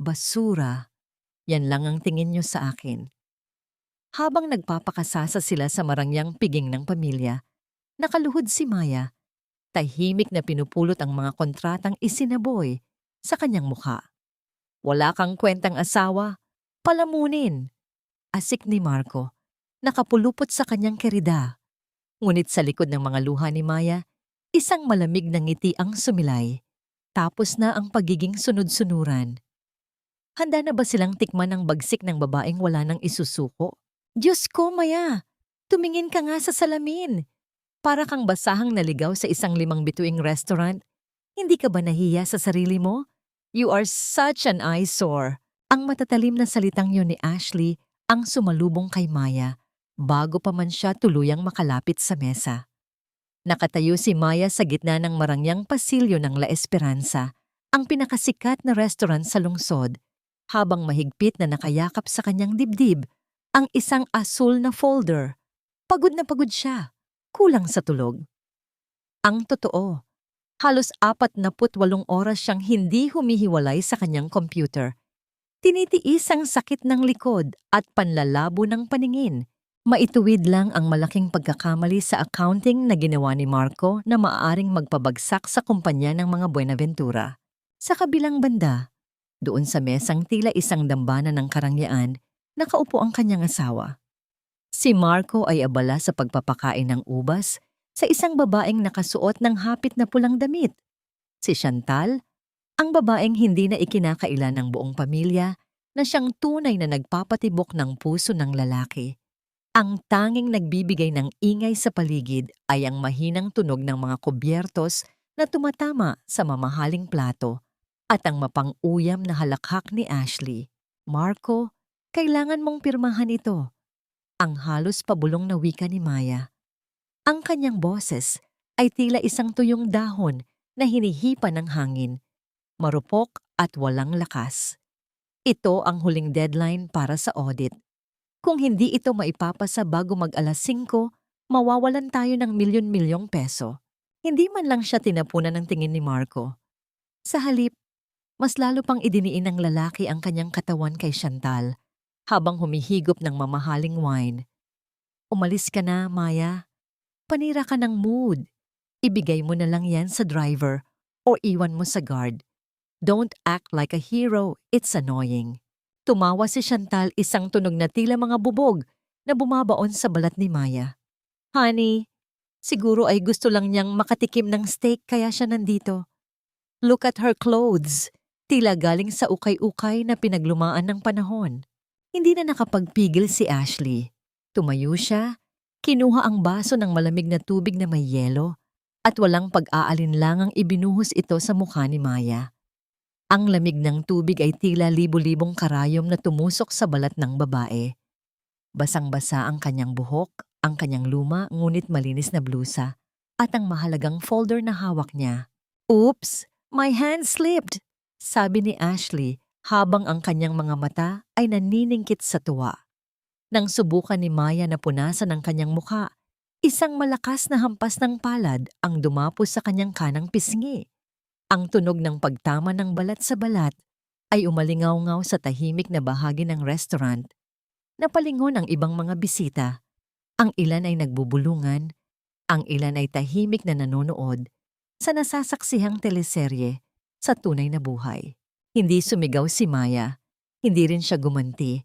basura. Yan lang ang tingin niyo sa akin. Habang nagpapakasasa sila sa marangyang piging ng pamilya, nakaluhod si Maya, tahimik na pinupulot ang mga kontratang isinaboy sa kanyang mukha. Wala kang kwentang asawa, palamunin. Asik ni Marco, nakapulupot sa kanyang kerida. Ngunit sa likod ng mga luha ni Maya, isang malamig na ngiti ang sumilay. Tapos na ang pagiging sunod-sunuran. Handa na ba silang tikman ng bagsik ng babaeng wala nang isusuko? Diyos ko, Maya! Tumingin ka nga sa salamin. Para kang basahang naligaw sa isang 5 bituing restaurant. Hindi ka ba nahiya sa sarili mo? You are such an eyesore. Ang matatalim na salitang yun ni Ashley ang sumalubong kay Maya bago pa man siya tuluyang makalapit sa mesa. Nakatayo si Maya sa gitna ng marangyang pasilyo ng La Esperanza, ang pinakasikat na restaurant sa lungsod, habang mahigpit na nakayakap sa kanyang dibdib ang isang asul na folder. Pagod na pagod siya, kulang sa tulog. Ang totoo, halos 48 oras siyang hindi humihiwalay sa kanyang computer. Tinitiis ang sakit ng likod at panlalabo ng paningin. Maituwid lang ang malaking pagkakamali sa accounting na ginawa ni Marco na maaaring magpabagsak sa kumpanya ng mga Buenaventura. Sa kabilang banda, doon sa mesang tila isang dambana ng karangyaan, nakaupo ang kanyang asawa. Si Marco ay abala sa pagpapakain ng ubas sa isang babaeng nakasuot ng hapit na pulang damit. Si Chantal, ang babaeng hindi na ikinakaila ng buong pamilya na siyang tunay na nagpapatibok ng puso ng lalaki. Ang tanging nagbibigay ng ingay sa paligid ay ang mahinang tunog ng mga kubyertos na tumatama sa mamahaling plato at ang mapang-uyam na halakhak ni Ashley. Marco, kailangan mong pirmahan ito. Ang halos pabulong na wika ni Maya. Ang kanyang boses ay tila isang tuyong dahon na hinihipa ng hangin, marupok at walang lakas. Ito ang huling deadline para sa audit. Kung hindi ito maipapasa bago mag-alas 5, mawawalan tayo ng milyon-milyong peso. Hindi man lang siya tinapunan ng tingin ni Marco. Sa halip, mas lalo pang idiniin ng lalaki ang kanyang katawan kay Chantal habang humihigop ng mamahaling wine. Umalis ka na, Maya. Panira ka ng mood. Ibigay mo na lang yan sa driver o iwan mo sa guard. Don't act like a hero, it's annoying. Tumawa si Chantal, isang tunog na tila mga bubog na bumabaon sa balat ni Maya. Honey, siguro ay gusto lang niyang makatikim ng steak kaya siya nandito. Look at her clothes, tila galing sa ukay-ukay na pinaglumaan ng panahon. Hindi na nakapagpigil si Ashley. Tumayo siya, kinuha ang baso ng malamig na tubig na may yelo at walang pag-aalinlangang ibinuhos ito sa mukha ni Maya. Ang lamig ng tubig ay tila libo-libong karayom na tumusok sa balat ng babae. Basang-basa ang kanyang buhok, ang kanyang luma ngunit malinis na blusa, at ang mahalagang folder na hawak niya. Oops! My hand slipped! Sabi ni Ashley habang ang kanyang mga mata ay naniningkit sa tuwa. Nang subukan ni Maya na punasan ang kanyang mukha, isang malakas na hampas ng palad ang dumapo sa kanyang kanang pisngi. Ang tunog ng pagtama ng balat sa balat ay umalingaw-ngaw sa tahimik na bahagi ng restaurant. Napalingon ang ibang mga bisita. Ang ilan ay nagbubulungan, ang ilan ay tahimik na nanonood sa nasasaksihang teleserye sa tunay na buhay. Hindi sumigaw si Maya, hindi rin siya gumanti.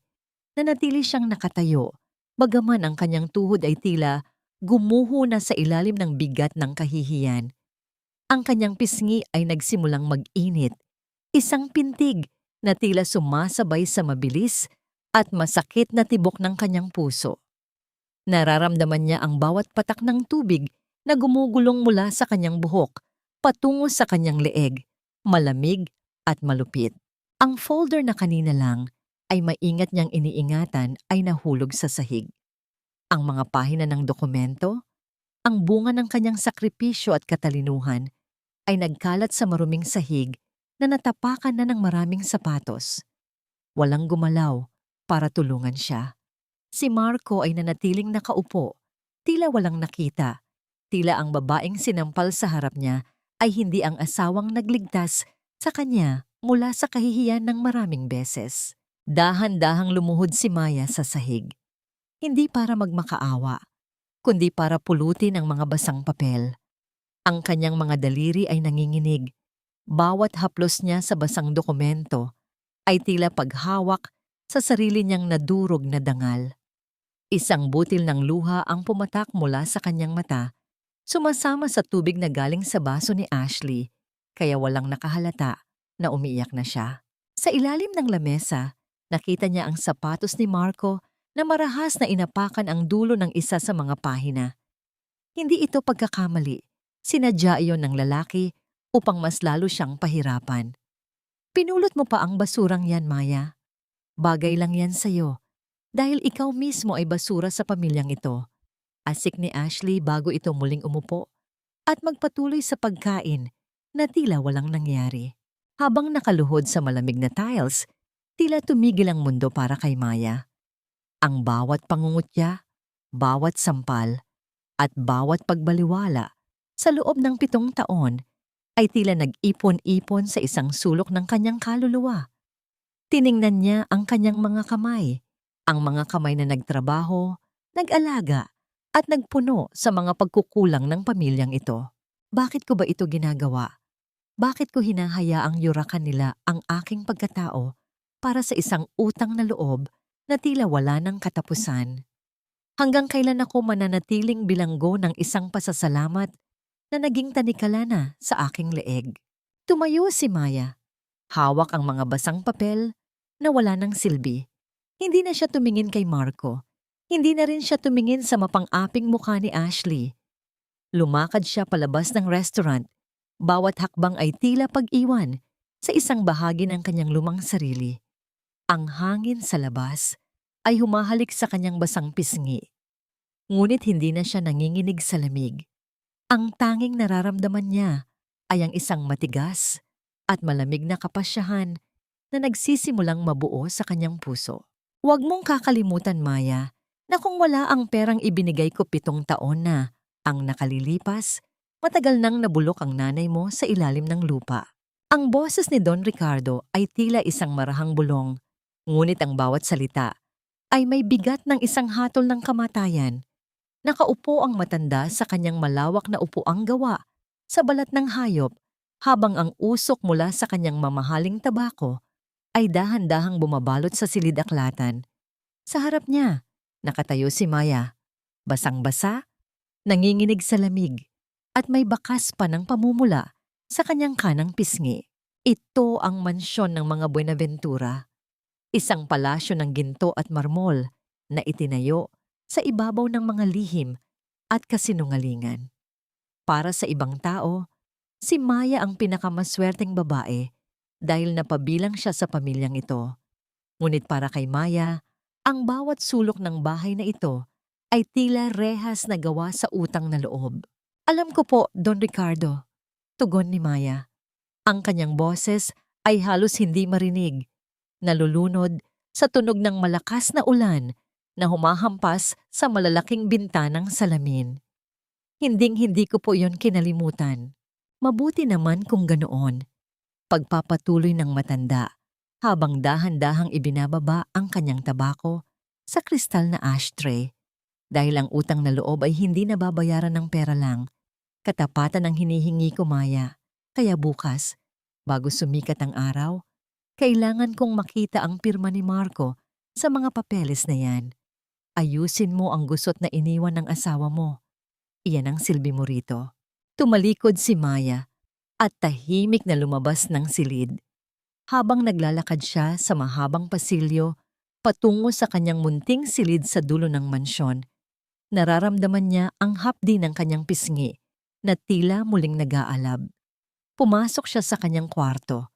Nanatili siyang nakatayo, bagaman ang kanyang tuhod ay tila gumuho na sa ilalim ng bigat ng kahihiyan. Ang kanyang pisngi ay nagsimulang mag-init, isang pintig na tila sumasabay sa mabilis at masakit na tibok ng kanyang puso. Nararamdaman niya ang bawat patak ng tubig na gumugulong mula sa kanyang buhok patungo sa kanyang leeg, malamig at malupit. Ang folder na kanina lang ay maingat niyang iniingatan ay nahulog sa sahig. Ang mga pahina ng dokumento, ang bunga ng kanyang sakripisyo at katalinuhan, ay nagkalat sa maruming sahig na natapakan na ng maraming sapatos. Walang gumalaw para tulungan siya. Si Marco ay nanatiling nakaupo, tila walang nakita, tila ang babaeng sinampal sa harap niya ay hindi ang asawang nagligtas sa kanya mula sa kahihiyan ng maraming beses. Dahan-dahang lumuhod si Maya sa sahig. Hindi para magmakaawa, kundi para pulutin ang mga basang papel. Ang kanyang mga daliri ay nanginginig. Bawat haplos niya sa basang dokumento ay tila paghawak sa sarili niyang nadurog na dangal. Isang butil ng luha ang pumatak mula sa kanyang mata, sumasama sa tubig na galing sa baso ni Ashley, kaya walang nakahalata na umiiyak na siya. Sa ilalim ng lamesa, nakita niya ang sapatos ni Marco na marahas na inapakan ang dulo ng isa sa mga pahina. Hindi ito pagkakamali. Sinadya iyon ng lalaki upang mas lalo siyang pahirapan. Pinulot mo pa ang basurang yan, Maya. Bagay lang yan sa'yo, dahil ikaw mismo ay basura sa pamilyang ito. Asik ni Ashley bago ito muling umupo at magpatuloy sa pagkain na tila walang nangyari. Habang nakaluhod sa malamig na tiles, tila tumigil ang mundo para kay Maya. Ang bawat pangungutya, bawat sampal, at bawat pagbaliwala sa loob ng 7 taon ay tila nag-ipon-ipon sa isang sulok ng kanyang kaluluwa. Tiningnan niya ang kanyang mga kamay, ang mga kamay na nagtrabaho, nag-alaga, at nagpuno sa mga pagkukulang ng pamilyang ito. Bakit ko ba ito ginagawa? Bakit ko hinahayaang yurakan nila ang aking pagkatao para sa isang utang na loob na tila wala ng katapusan? Hanggang kailan ako mananatiling bilanggo ng isang pasasalamat na naging tanikala na sa aking leeg? Tumayo si Maya. Hawak ang mga basang papel na wala ng silbi. Hindi na siya tumingin kay Marco. Hindi na rin siya tumingin sa mapang-aping mukha ni Ashley. Lumakad siya palabas ng restaurant. Bawat hakbang ay tila pag-iwan sa isang bahagi ng kanyang lumang sarili. Ang hangin sa labas ay humahalik sa kanyang basang pisngi. Ngunit hindi na siya nanginginig sa lamig. Ang tanging nararamdaman niya ay ang isang matigas at malamig na kapasyahan na nagsisimulang mabuo sa kanyang puso. Huwag mong kakalimutan, Maya, na kung wala ang perang ibinigay ko 7 taon na ang nakalilipas, matagal nang nabulok ang nanay mo sa ilalim ng lupa. Ang boses ni Don Ricardo ay tila isang marahang bulong, ngunit ang bawat salita ay may bigat ng isang hatol ng kamatayan. Nakaupo ang matanda sa kanyang malawak na upuang gawa sa balat ng hayop habang ang usok mula sa kanyang mamahaling tabako ay dahan-dahang bumabalot sa silid-aklatan. Sa harap niya, nakatayo si Maya, basang-basa, nanginginig sa lamig, at may bakas pa ng pamumula sa kanyang kanang pisngi. Ito ang mansyon ng mga Buenaventura, isang palasyo ng ginto at marmol na itinayo sa ibabaw ng mga lihim at kasinungalingan. Para sa ibang tao, si Maya ang pinakamaswerteng babae dahil napabilang siya sa pamilyang ito. Ngunit para kay Maya, ang bawat sulok ng bahay na ito ay tila rehas na gawa sa utang na loob. Alam ko po, Don Ricardo, tugon ni Maya. Ang kanyang boses ay halos hindi marinig, nalulunod sa tunog ng malakas na ulan na humahampas sa malalaking bintanang salamin. Hinding-hindi ko po yon kinalimutan. Mabuti naman kung ganoon. Pagpapatuloy ng matanda habang dahan-dahang ibinababa ang kanyang tabako sa kristal na ashtray. Dahil ang utang na loob ay hindi nababayaran ng pera lang, katapatan ang hinihingi ko, Maya. Kaya bukas, bago sumikat ang araw, kailangan kong makita ang pirma ni Marco sa mga papeles na yan. Ayusin mo ang gusot na iniwan ng asawa mo. Iyan ang silbi mo rito. Tumalikod si Maya at tahimik na lumabas ng silid. Habang naglalakad siya sa mahabang pasilyo patungo sa kanyang munting silid sa dulo ng mansyon, nararamdaman niya ang hapdi ng kanyang pisngi na tila muling nag-aalab. Pumasok siya sa kanyang kwarto,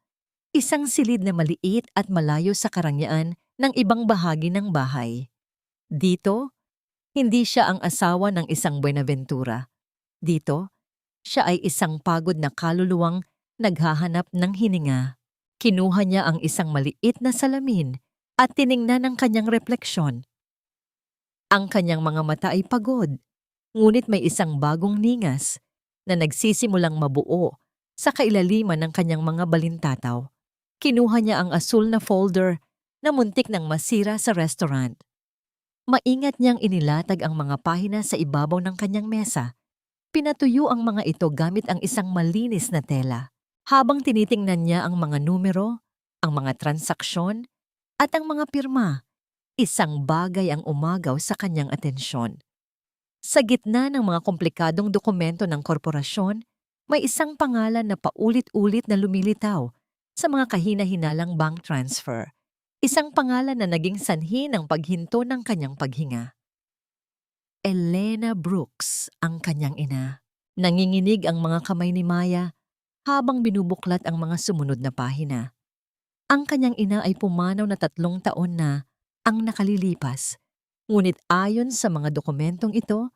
isang silid na maliit at malayo sa karangyaan ng ibang bahagi ng bahay. Dito, hindi siya ang asawa ng isang Buenaventura. Dito, siya ay isang pagod na kaluluwang naghahanap ng hininga. Kinuha niya ang isang maliit na salamin at tiningnan ang kanyang refleksyon. Ang kanyang mga mata ay pagod, ngunit may isang bagong ningas na nagsisimulang mabuo sa kailaliman ng kanyang mga balintataw. Kinuha niya ang asul na folder na muntik nang masira sa restaurant. Maingat niyang inilatag ang mga pahina sa ibabaw ng kanyang mesa. Pinatuyo ang mga ito gamit ang isang malinis na tela. Habang tinitingnan niya ang mga numero, ang mga transaksyon, at ang mga pirma, isang bagay ang umagaw sa kanyang atensyon. Sa gitna ng mga komplikadong dokumento ng korporasyon, may isang pangalan na paulit-ulit na lumilitaw sa mga kahina-hinalang bank transfer. Isang pangalan na naging sanhi ng paghinto ng kanyang paghinga. Elena Brooks ang kanyang ina. Nanginginig ang mga kamay ni Maya habang binubuklat ang mga sumunod na pahina. Ang kanyang ina ay pumanaw na 3 taon na ang nakalilipas. Ngunit ayon sa mga dokumentong ito,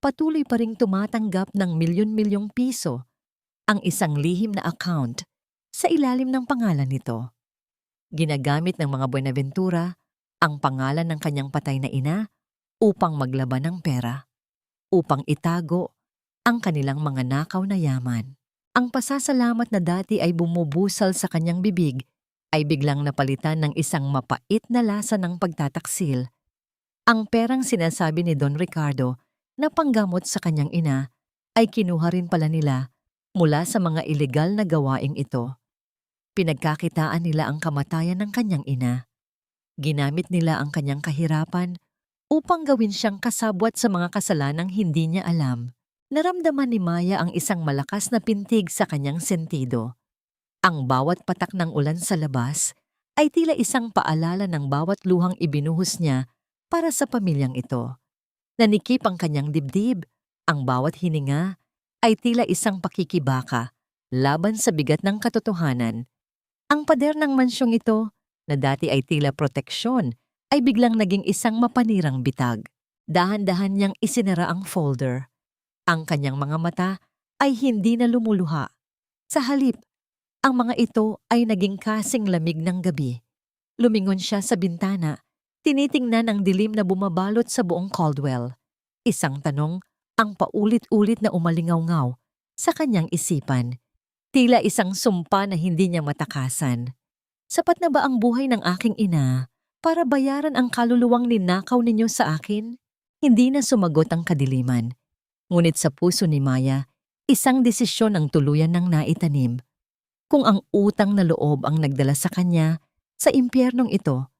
patuloy pa ring tumatanggap ng milyon-milyong piso ang isang lihim na account sa ilalim ng pangalan nito. Ginagamit ng mga Buenaventura ang pangalan ng kanyang patay na ina upang maglaban ng pera, upang itago ang kanilang mga nakaw na yaman. Ang pasasalamat na dati ay bumubusal sa kanyang bibig ay biglang napalitan ng isang mapait na lasa ng pagtataksil. Ang perang sinasabi ni Don Ricardo na panggamot sa kanyang ina ay kinuha rin pala nila mula sa mga ilegal na gawaing ito. Pinagkakitaan nila ang kamatayan ng kanyang ina. Ginamit nila ang kanyang kahirapan upang gawin siyang kasabwat sa mga kasalanang hindi niya alam. Naramdaman ni Maya ang isang malakas na pintig sa kanyang sentido. Ang bawat patak ng ulan sa labas ay tila isang paalala ng bawat luhang ibinuhos niya para sa pamilyang ito. Nanikip ang kanyang dibdib, ang bawat hininga ay tila isang pakikibaka laban sa bigat ng katotohanan. Ang pader ng mansyong ito, na dati ay tila proteksyon, ay biglang naging isang mapanirang bitag. Dahan-dahan niyang isinara ang folder. Ang kanyang mga mata ay hindi na lumuluha. Sa halip, ang mga ito ay naging kasing lamig ng gabi. Lumingon siya sa bintana, tinitingnan ang dilim na bumabalot sa buong Caldwell. Isang tanong ang paulit-ulit na umalingaw-ngaw sa kanyang isipan. Tila isang sumpa na hindi niya matakasan. Sapat na ba ang buhay ng aking ina para bayaran ang kaluluwang ninakaw ninyo sa akin? Hindi na sumagot ang kadiliman. Ngunit sa puso ni Maya, isang desisyon ang tuluyan ng naitanim. Kung ang utang na loob ang nagdala sa kanya sa impyernong ito,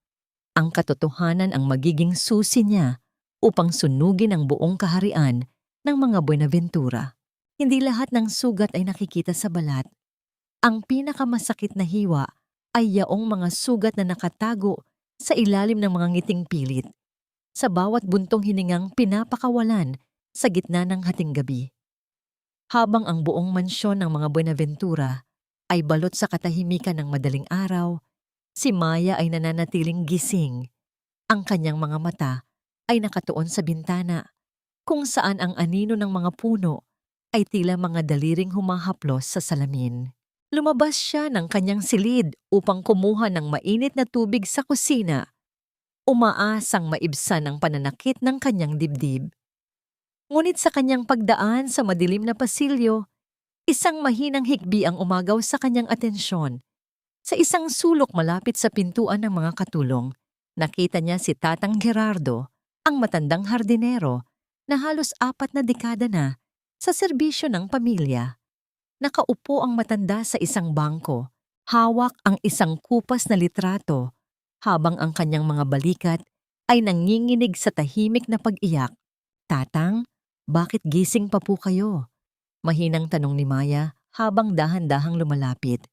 ang katotohanan ang magiging susi niya upang sunugin ang buong kaharian ng mga Buenaventura. Hindi lahat ng sugat ay nakikita sa balat. Ang pinakamasakit na hiwa ay yaong mga sugat na nakatago sa ilalim ng mga ngiting pilit, sa bawat buntong hiningang pinapakawalan sa gitna ng hating gabi. Habang ang buong mansyon ng mga Buenaventura ay balot sa katahimikan ng madaling araw, si Maya ay nananatiling gising. Ang kanyang mga mata ay nakatuon sa bintana, kung saan ang anino ng mga puno ay tila mga daliring humahaplos sa salamin. Lumabas siya ng kanyang silid upang kumuha ng mainit na tubig sa kusina. Umaasang maibsan ang pananakit ng kanyang dibdib. Ngunit sa kanyang pagdaan sa madilim na pasilyo, isang mahinang hikbi ang umagaw sa kanyang atensyon. Sa isang sulok malapit sa pintuan ng mga katulong, nakita niya si Tatang Gerardo, ang matandang hardinero na halos 4 na dekada na sa serbisyo ng pamilya. Nakaupo ang matanda sa isang bangko, hawak ang isang kupas na litrato, habang ang kanyang mga balikat ay nanginginig sa tahimik na pag-iyak. "Tatang, bakit gising pa po kayo?" Mahinang tanong ni Maya habang dahan-dahang lumalapit.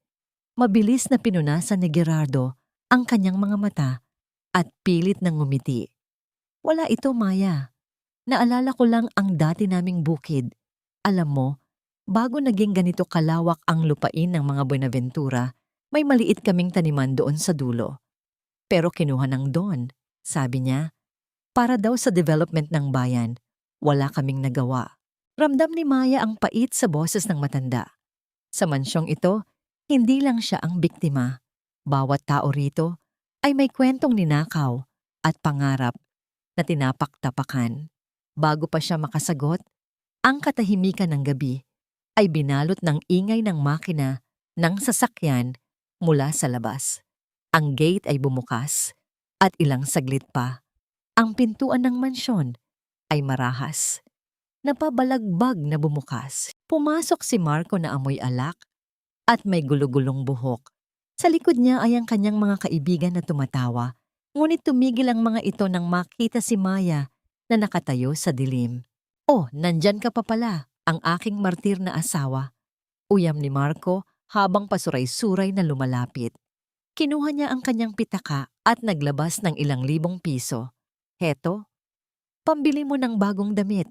Mabilis na pinunasan ni Gerardo ang kanyang mga mata at pilit na ngumiti. "Wala ito, Maya. Naalala ko lang ang dati naming bukid. Alam mo, bago naging ganito kalawak ang lupain ng mga Buenaventura, may maliit kaming taniman doon sa dulo. Pero kinuha ng Don," sabi niya, "para daw sa development ng bayan. Wala kaming nagawa." Ramdam ni Maya ang pait sa boses ng matanda. Sa mansyong ito, hindi lang siya ang biktima. Bawat tao rito ay may kwentong ninakaw at pangarap na tinapak-tapakan. Bago pa siya makasagot, ang katahimikan ng gabi ay binalot ng ingay ng makina ng sasakyan mula sa labas. Ang gate ay bumukas at ilang saglit pa, ang pintuan ng mansyon ay marahas. Napabalagbag na bumukas. Pumasok si Marco na amoy alak at may gulugulong buhok. Sa likod niya ay ang kanyang mga kaibigan na tumatawa. Ngunit tumigil ang mga ito nang makita si Maya na nakatayo sa dilim. "Oh, nandyan ka pa pala, ang aking martir na asawa." Uyam ni Marco habang pasuray-suray na lumalapit. Kinuha niya ang kanyang pitaka at naglabas ng ilang libong piso. "Heto, pambili mo ng bagong damit.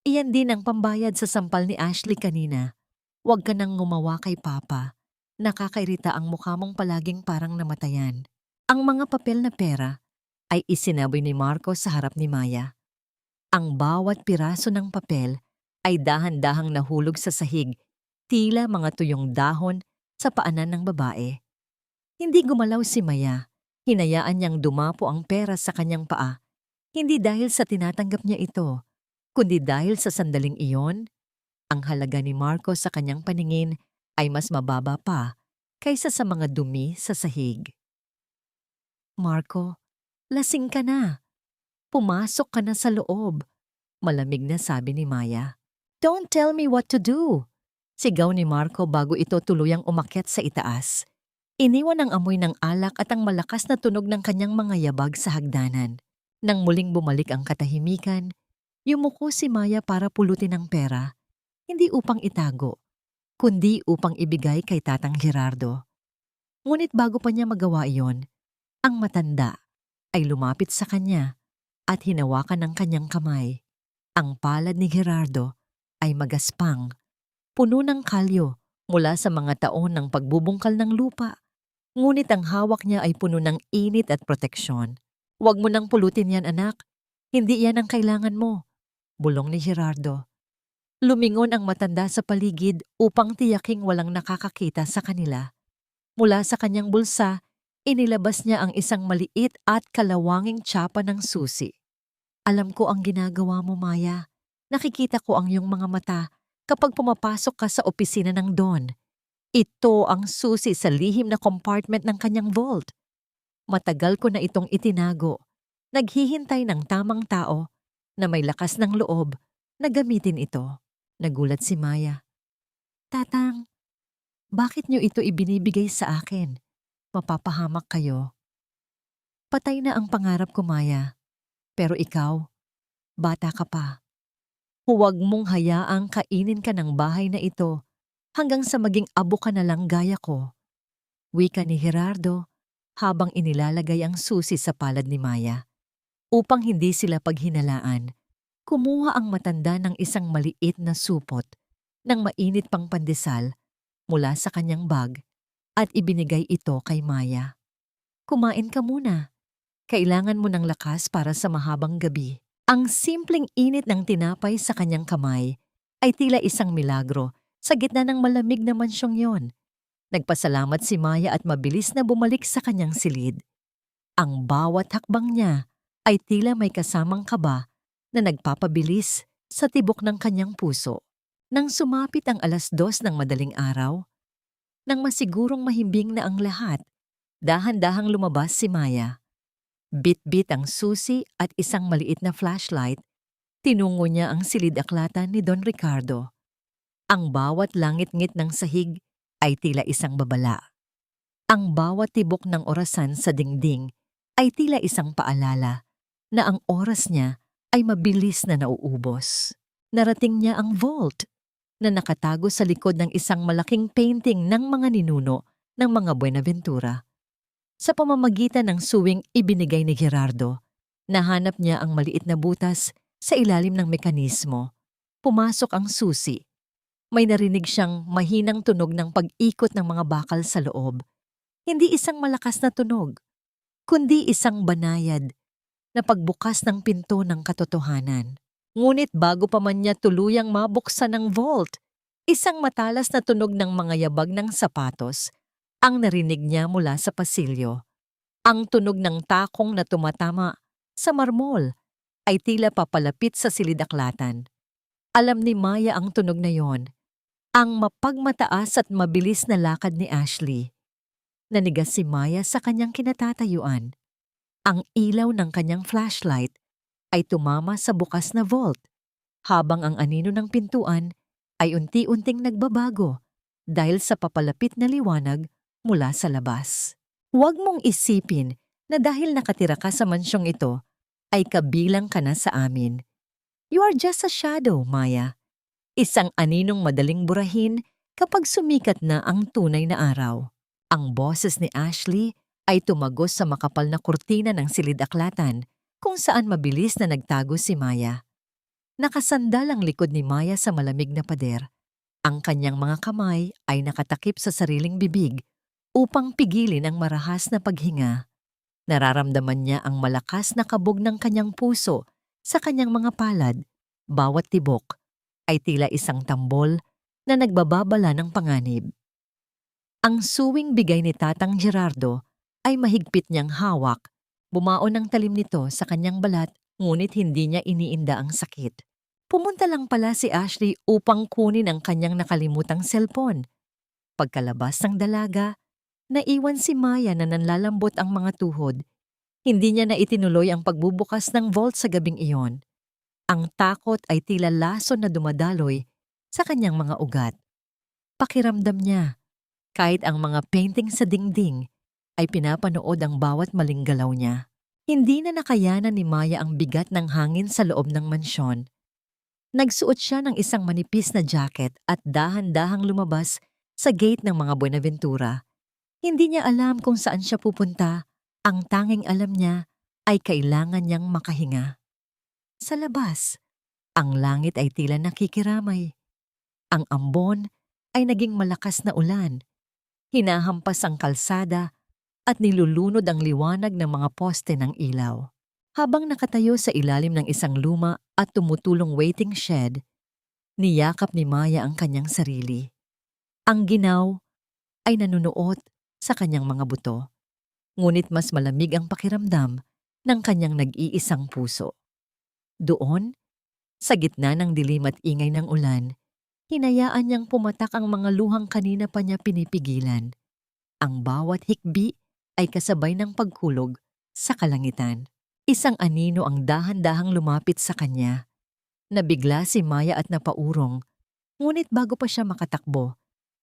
Iyan din ang pambayad sa sampal ni Ashley kanina. Huwag ka nang ngumawa kay Papa. Nakakairita ang mukha mong palaging parang namatayan." Ang mga papel na pera ay isinaboy ni Marco sa harap ni Maya. Ang bawat piraso ng papel ay dahan-dahang nahulog sa sahig, tila mga tuyong dahon sa paanan ng babae. Hindi gumalaw si Maya. Hinayaan niyang dumapo ang pera sa kanyang paa. Hindi dahil sa tinatanggap niya ito, kundi dahil sa sandaling iyon, ang halaga ni Marco sa kanyang paningin ay mas mababa pa kaysa sa mga dumi sa sahig. "Marco, lasing ka na. Pumasok ka na sa loob," malamig na sabi ni Maya. "Don't tell me what to do," sigaw ni Marco bago ito tuluyang umakyat sa itaas. Iniwan ang amoy ng alak at ang malakas na tunog ng kanyang mga yabag sa hagdanan. Nang muling bumalik ang katahimikan, yumuko si Maya para pulutin ang pera, hindi upang itago, kundi upang ibigay kay Tatang Gerardo. Ngunit bago pa niya magawa iyon, ang matanda ay lumapit sa kanya at hinawakan ang kanyang kamay. Ang palad ni Gerardo ay magaspang, puno ng kalyo mula sa mga taon ng pagbubungkal ng lupa. Ngunit ang hawak niya ay puno ng init at proteksyon. "Huwag mo nang pulutin yan, anak. Hindi yan ang kailangan mo," bulong ni Gerardo. Lumingon ang matanda sa paligid upang tiyaking walang nakakakita sa kanila. Mula sa kanyang bulsa, inilabas niya ang isang maliit at kalawanging tsapa ng susi. "Alam ko ang ginagawa mo, Maya. Nakikita ko ang iyong mga mata kapag pumapasok ka sa opisina ng Don. Ito ang susi sa lihim na compartment ng kanyang vault. Matagal ko na itong itinago. Naghihintay ng tamang tao na may lakas ng loob na gamitin ito." Nagulat si Maya. "Tatang, bakit niyo ito ibinibigay sa akin? Mapapahamak kayo." "Patay na ang pangarap ko, Maya. Pero ikaw, bata ka pa. Huwag mong hayaang kainin ka ng bahay na ito hanggang sa maging abo ka na lang gaya ko," wika ni Gerardo habang inilalagay ang susi sa palad ni Maya. Upang hindi sila paghinalaan, kumuha ang matanda ng isang maliit na supot ng mainit pang pandesal mula sa kanyang bag at ibinigay ito kay Maya. "Kumain ka muna. Kailangan mo ng lakas para sa mahabang gabi." Ang simpleng init ng tinapay sa kanyang kamay ay tila isang milagro sa gitna ng malamig na mansyong yon. Nagpasalamat si Maya at mabilis na bumalik sa kanyang silid. Ang bawat hakbang niya ay tila may kasamang kaba na nagpapabilis sa tibok ng kanyang puso. Nang sumapit ang 2:00 ng madaling araw, nang masigurong mahimbing na ang lahat, dahan-dahang lumabas si Maya. Bit-bit ang susi at isang maliit na flashlight, tinungo niya ang silid-aklatan ni Don Ricardo. Ang bawat langit-ngit ng sahig ay tila isang babala. Ang bawat tibok ng orasan sa dingding ay tila isang paalala na ang oras niya ay mabilis na nauubos. Narating niya ang vault na nakatago sa likod ng isang malaking painting ng mga ninuno ng mga Buenaventura. Sa pamamagitan ng suwing ibinigay ni Gerardo, nahanap niya ang maliit na butas sa ilalim ng mekanismo. Pumasok ang susi. May narinig siyang mahinang tunog ng pag-ikot ng mga bakal sa loob. Hindi isang malakas na tunog, kundi isang banayad na pagbukas ng pinto ng katotohanan. Ngunit bago pa man niya tuluyang mabuksan ang vault, isang matalas na tunog ng mga yabag ng sapatos ang narinig niya mula sa pasilyo. Ang tunog ng takong na tumatama sa marmol ay tila papalapit sa silid-aklatan. Alam ni Maya ang tunog na yon, ang mapagmataas at mabilis na lakad ni Ashley. Nanigas si Maya sa kanyang kinatatayuan. Ang ilaw ng kanyang flashlight ay tumama sa bukas na vault, habang ang anino ng pintuan ay unti-unting nagbabago dahil sa papalapit na liwanag mula sa labas. Huwag mong isipin na dahil nakatira ka sa mansyong ito, ay kabilang ka na sa amin. You are just a shadow, Maya. Isang aninong madaling burahin kapag sumikat na ang tunay na araw. Ang boses ni Ashley ay tumagos sa makapal na kurtina ng silid-aklatan kung saan mabilis na nagtago si Maya. Nakasandal ang likod ni Maya sa malamig na pader. Ang kanyang mga kamay ay nakatakip sa sariling bibig upang pigilin ang marahas na paghinga. Nararamdaman niya ang malakas na kabog ng kanyang puso sa kanyang mga palad. Bawat tibok ay tila isang tambol na nagbababala ng panganib. Ang suwing bigay ni Tatang Gerardo ay mahigpit niyang hawak. Bumaon ang talim nito sa kanyang balat, ngunit hindi niya iniinda ang sakit. Pumunta lang pala si Ashley upang kunin ang kanyang nakalimutang cellphone. Pagkalabas ng dalaga, naiwan si Maya na nanlalambot ang mga tuhod. Hindi niya na itinuloy ang pagbubukas ng vault sa gabing iyon. Ang takot ay tila lason na dumadaloy sa kanyang mga ugat. Pakiramdam niya, kahit ang mga painting sa dingding ay pinapanood ang bawat maling galaw niya. Hindi na nakayanan ni Maya ang bigat ng hangin sa loob ng mansyon. Nagsuot siya ng isang manipis na jacket at dahan-dahang lumabas sa gate ng mga Buenaventura. Hindi niya alam kung saan siya pupunta. Ang tanging alam niya ay kailangan niyang makahinga. Sa labas, ang langit ay tila nakikiramay. Ang ambon ay naging malakas na ulan. Hinahampas ang kalsada at nilulunod ang liwanag ng mga poste ng ilaw. Habang nakatayo sa ilalim ng isang luma at tumutulong waiting shed, niyakap ni Maya ang kanyang sarili. Ang ginaw ay nanunuot sa kanyang mga buto, ngunit mas malamig ang pakiramdam ng kanyang nag-iisang puso. Doon, sa gitna ng dilim at ingay ng ulan, hinayaan niyang pumatak ang mga luhang kanina pa niya pinipigilan. Ang bawat hikbi ay kasabay ng pagkulog sa kalangitan. Isang anino ang dahan-dahang lumapit sa kanya. Nabigla si Maya at napaurong, ngunit bago pa siya makatakbo,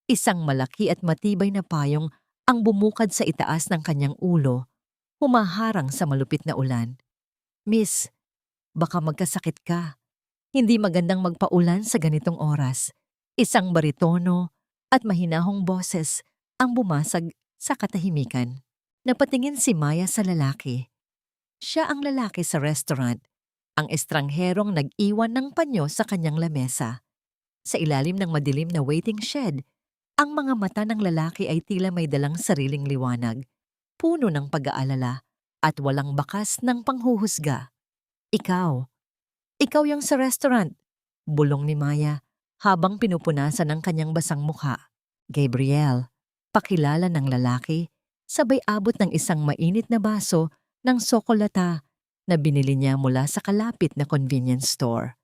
isang malaki at matibay na payong ang bumukad sa itaas ng kanyang ulo, humaharang sa malupit na ulan. Miss, baka magkasakit ka. Hindi magandang magpaulan sa ganitong oras. Isang baritono at mahinahong boses ang bumasag sa katahimikan. Napatingin si Maya sa lalaki. Siya ang lalaki sa restaurant, ang estrangherong nag-iwan ng panyo sa kanyang lamesa. Sa ilalim ng madilim na waiting shed, ang mga mata ng lalaki ay tila may dalang sariling liwanag, puno ng pag-aalala at walang bakas ng panghuhusga. Ikaw yung sa restaurant, bulong ni Maya habang pinupunasan ng kanyang basang mukha. Gabriel, pakilala ng lalaki, sabay abot ng isang mainit na baso ng sokolata na binili niya mula sa kalapit na convenience store.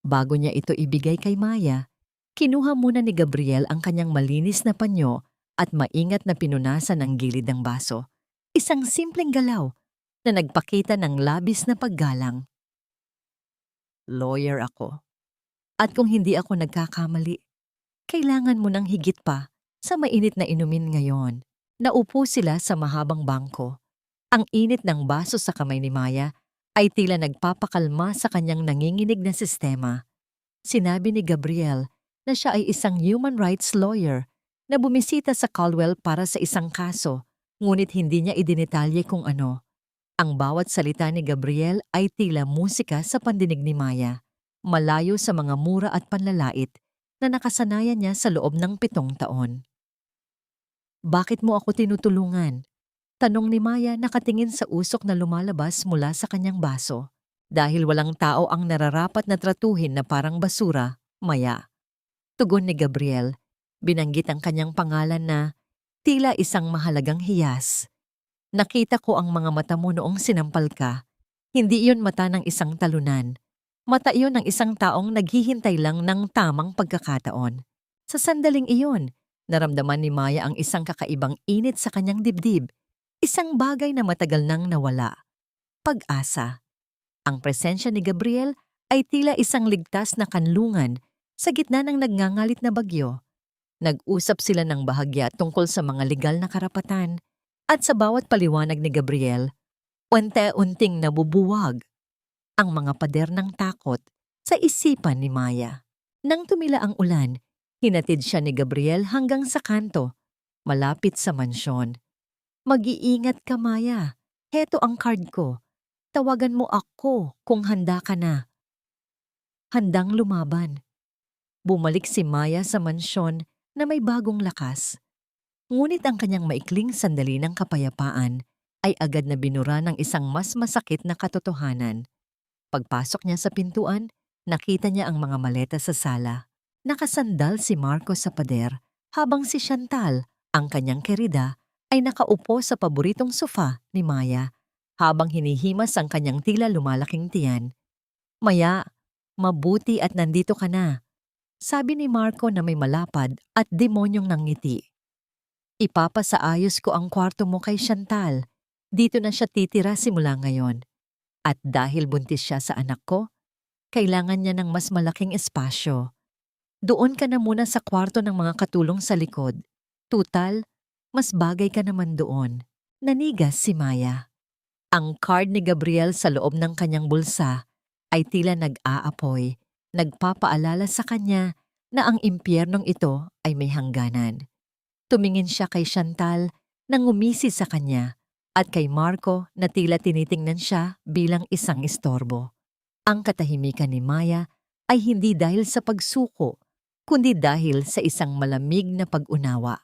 Bago niya ito ibigay kay Maya, kinuha muna ni Gabriel ang kanyang malinis na panyo at maingat na pinunasan ang gilid ng baso. Isang simpleng galaw na nagpakita ng labis na paggalang. Lawyer ako. At kung hindi ako nagkakamali, kailangan mo ng higit pa sa mainit na inumin ngayon. Naupo sila sa mahabang bangko. Ang init ng baso sa kamay ni Maya ay tila nagpapakalma sa kanyang nanginginig na sistema. Sinabi ni Gabriel na siya ay isang human rights lawyer na bumisita sa Caldwell para sa isang kaso, ngunit hindi niya idinetalye kung ano. Ang bawat salita ni Gabriel ay tila musika sa pandinig ni Maya, malayo sa mga mura at panlalait na nakasanayan niya sa loob ng 7 taon. Bakit mo ako tinutulungan? Tanong ni Maya nakatingin sa usok na lumalabas mula sa kanyang baso. Dahil walang tao ang nararapat na tratuhin na parang basura, Maya. Tugon ni Gabriel, binanggit ang kanyang pangalan na tila isang mahalagang hiyas. Nakita ko ang mga mata mo noong sinampal ka. Hindi iyon mata ng isang talunan. Mata iyon ng isang taong naghihintay lang ng tamang pagkakataon. Sa sandaling iyon, Naramdaman ni Maya ang isang kakaibang init sa kanyang dibdib, isang bagay na matagal nang nawala. Pag-asa. Ang presensya ni Gabriel ay tila isang ligtas na kanlungan sa gitna ng nagngangalit na bagyo. Nag-usap sila ng bahagya tungkol sa mga legal na karapatan at sa bawat paliwanag ni Gabriel, unti-unting nabubuwag ang mga pader ng takot sa isipan ni Maya. Nang tumila ang ulan, hinatid siya ni Gabriel hanggang sa kanto, malapit sa mansyon. Mag-iingat ka, Maya. Heto ang card ko. Tawagan mo ako kung handa ka na. Handang lumaban. Bumalik si Maya sa mansyon na may bagong lakas. Ngunit ang kanyang maikling sandali ng kapayapaan ay agad na binura ng isang mas masakit na katotohanan. Pagpasok niya sa pintuan, nakita niya ang mga maleta sa sala. Nakasandal si Marco sa pader habang si Chantal, ang kanyang kerida, ay nakaupo sa paboritong sofa ni Maya habang hinihimas ang kanyang tila lumalaking tiyan. "Maya, mabuti at nandito ka na," sabi ni Marco na may malapad at demonyong nangiti. "Ipapasaayos ko ang kwarto mo kay Chantal. Dito na siya titira simula ngayon. At dahil buntis siya sa anak ko, kailangan niya ng mas malaking espasyo. Doon ka na muna sa kwarto ng mga katulong sa likod. Tutal, mas bagay ka naman doon." Nanigas si Maya. Ang card ni Gabriel sa loob ng kanyang bulsa ay tila nag-aapoy, nagpapaalala sa kanya na ang impyernong ito ay may hangganan. Tumingin siya kay Chantal na ngumisi sa kanya at kay Marco na tila tinitingnan siya bilang isang istorbo. Ang katahimikan ni Maya ay hindi dahil sa pagsuko, kundi dahil sa isang malamig na pag-unawa.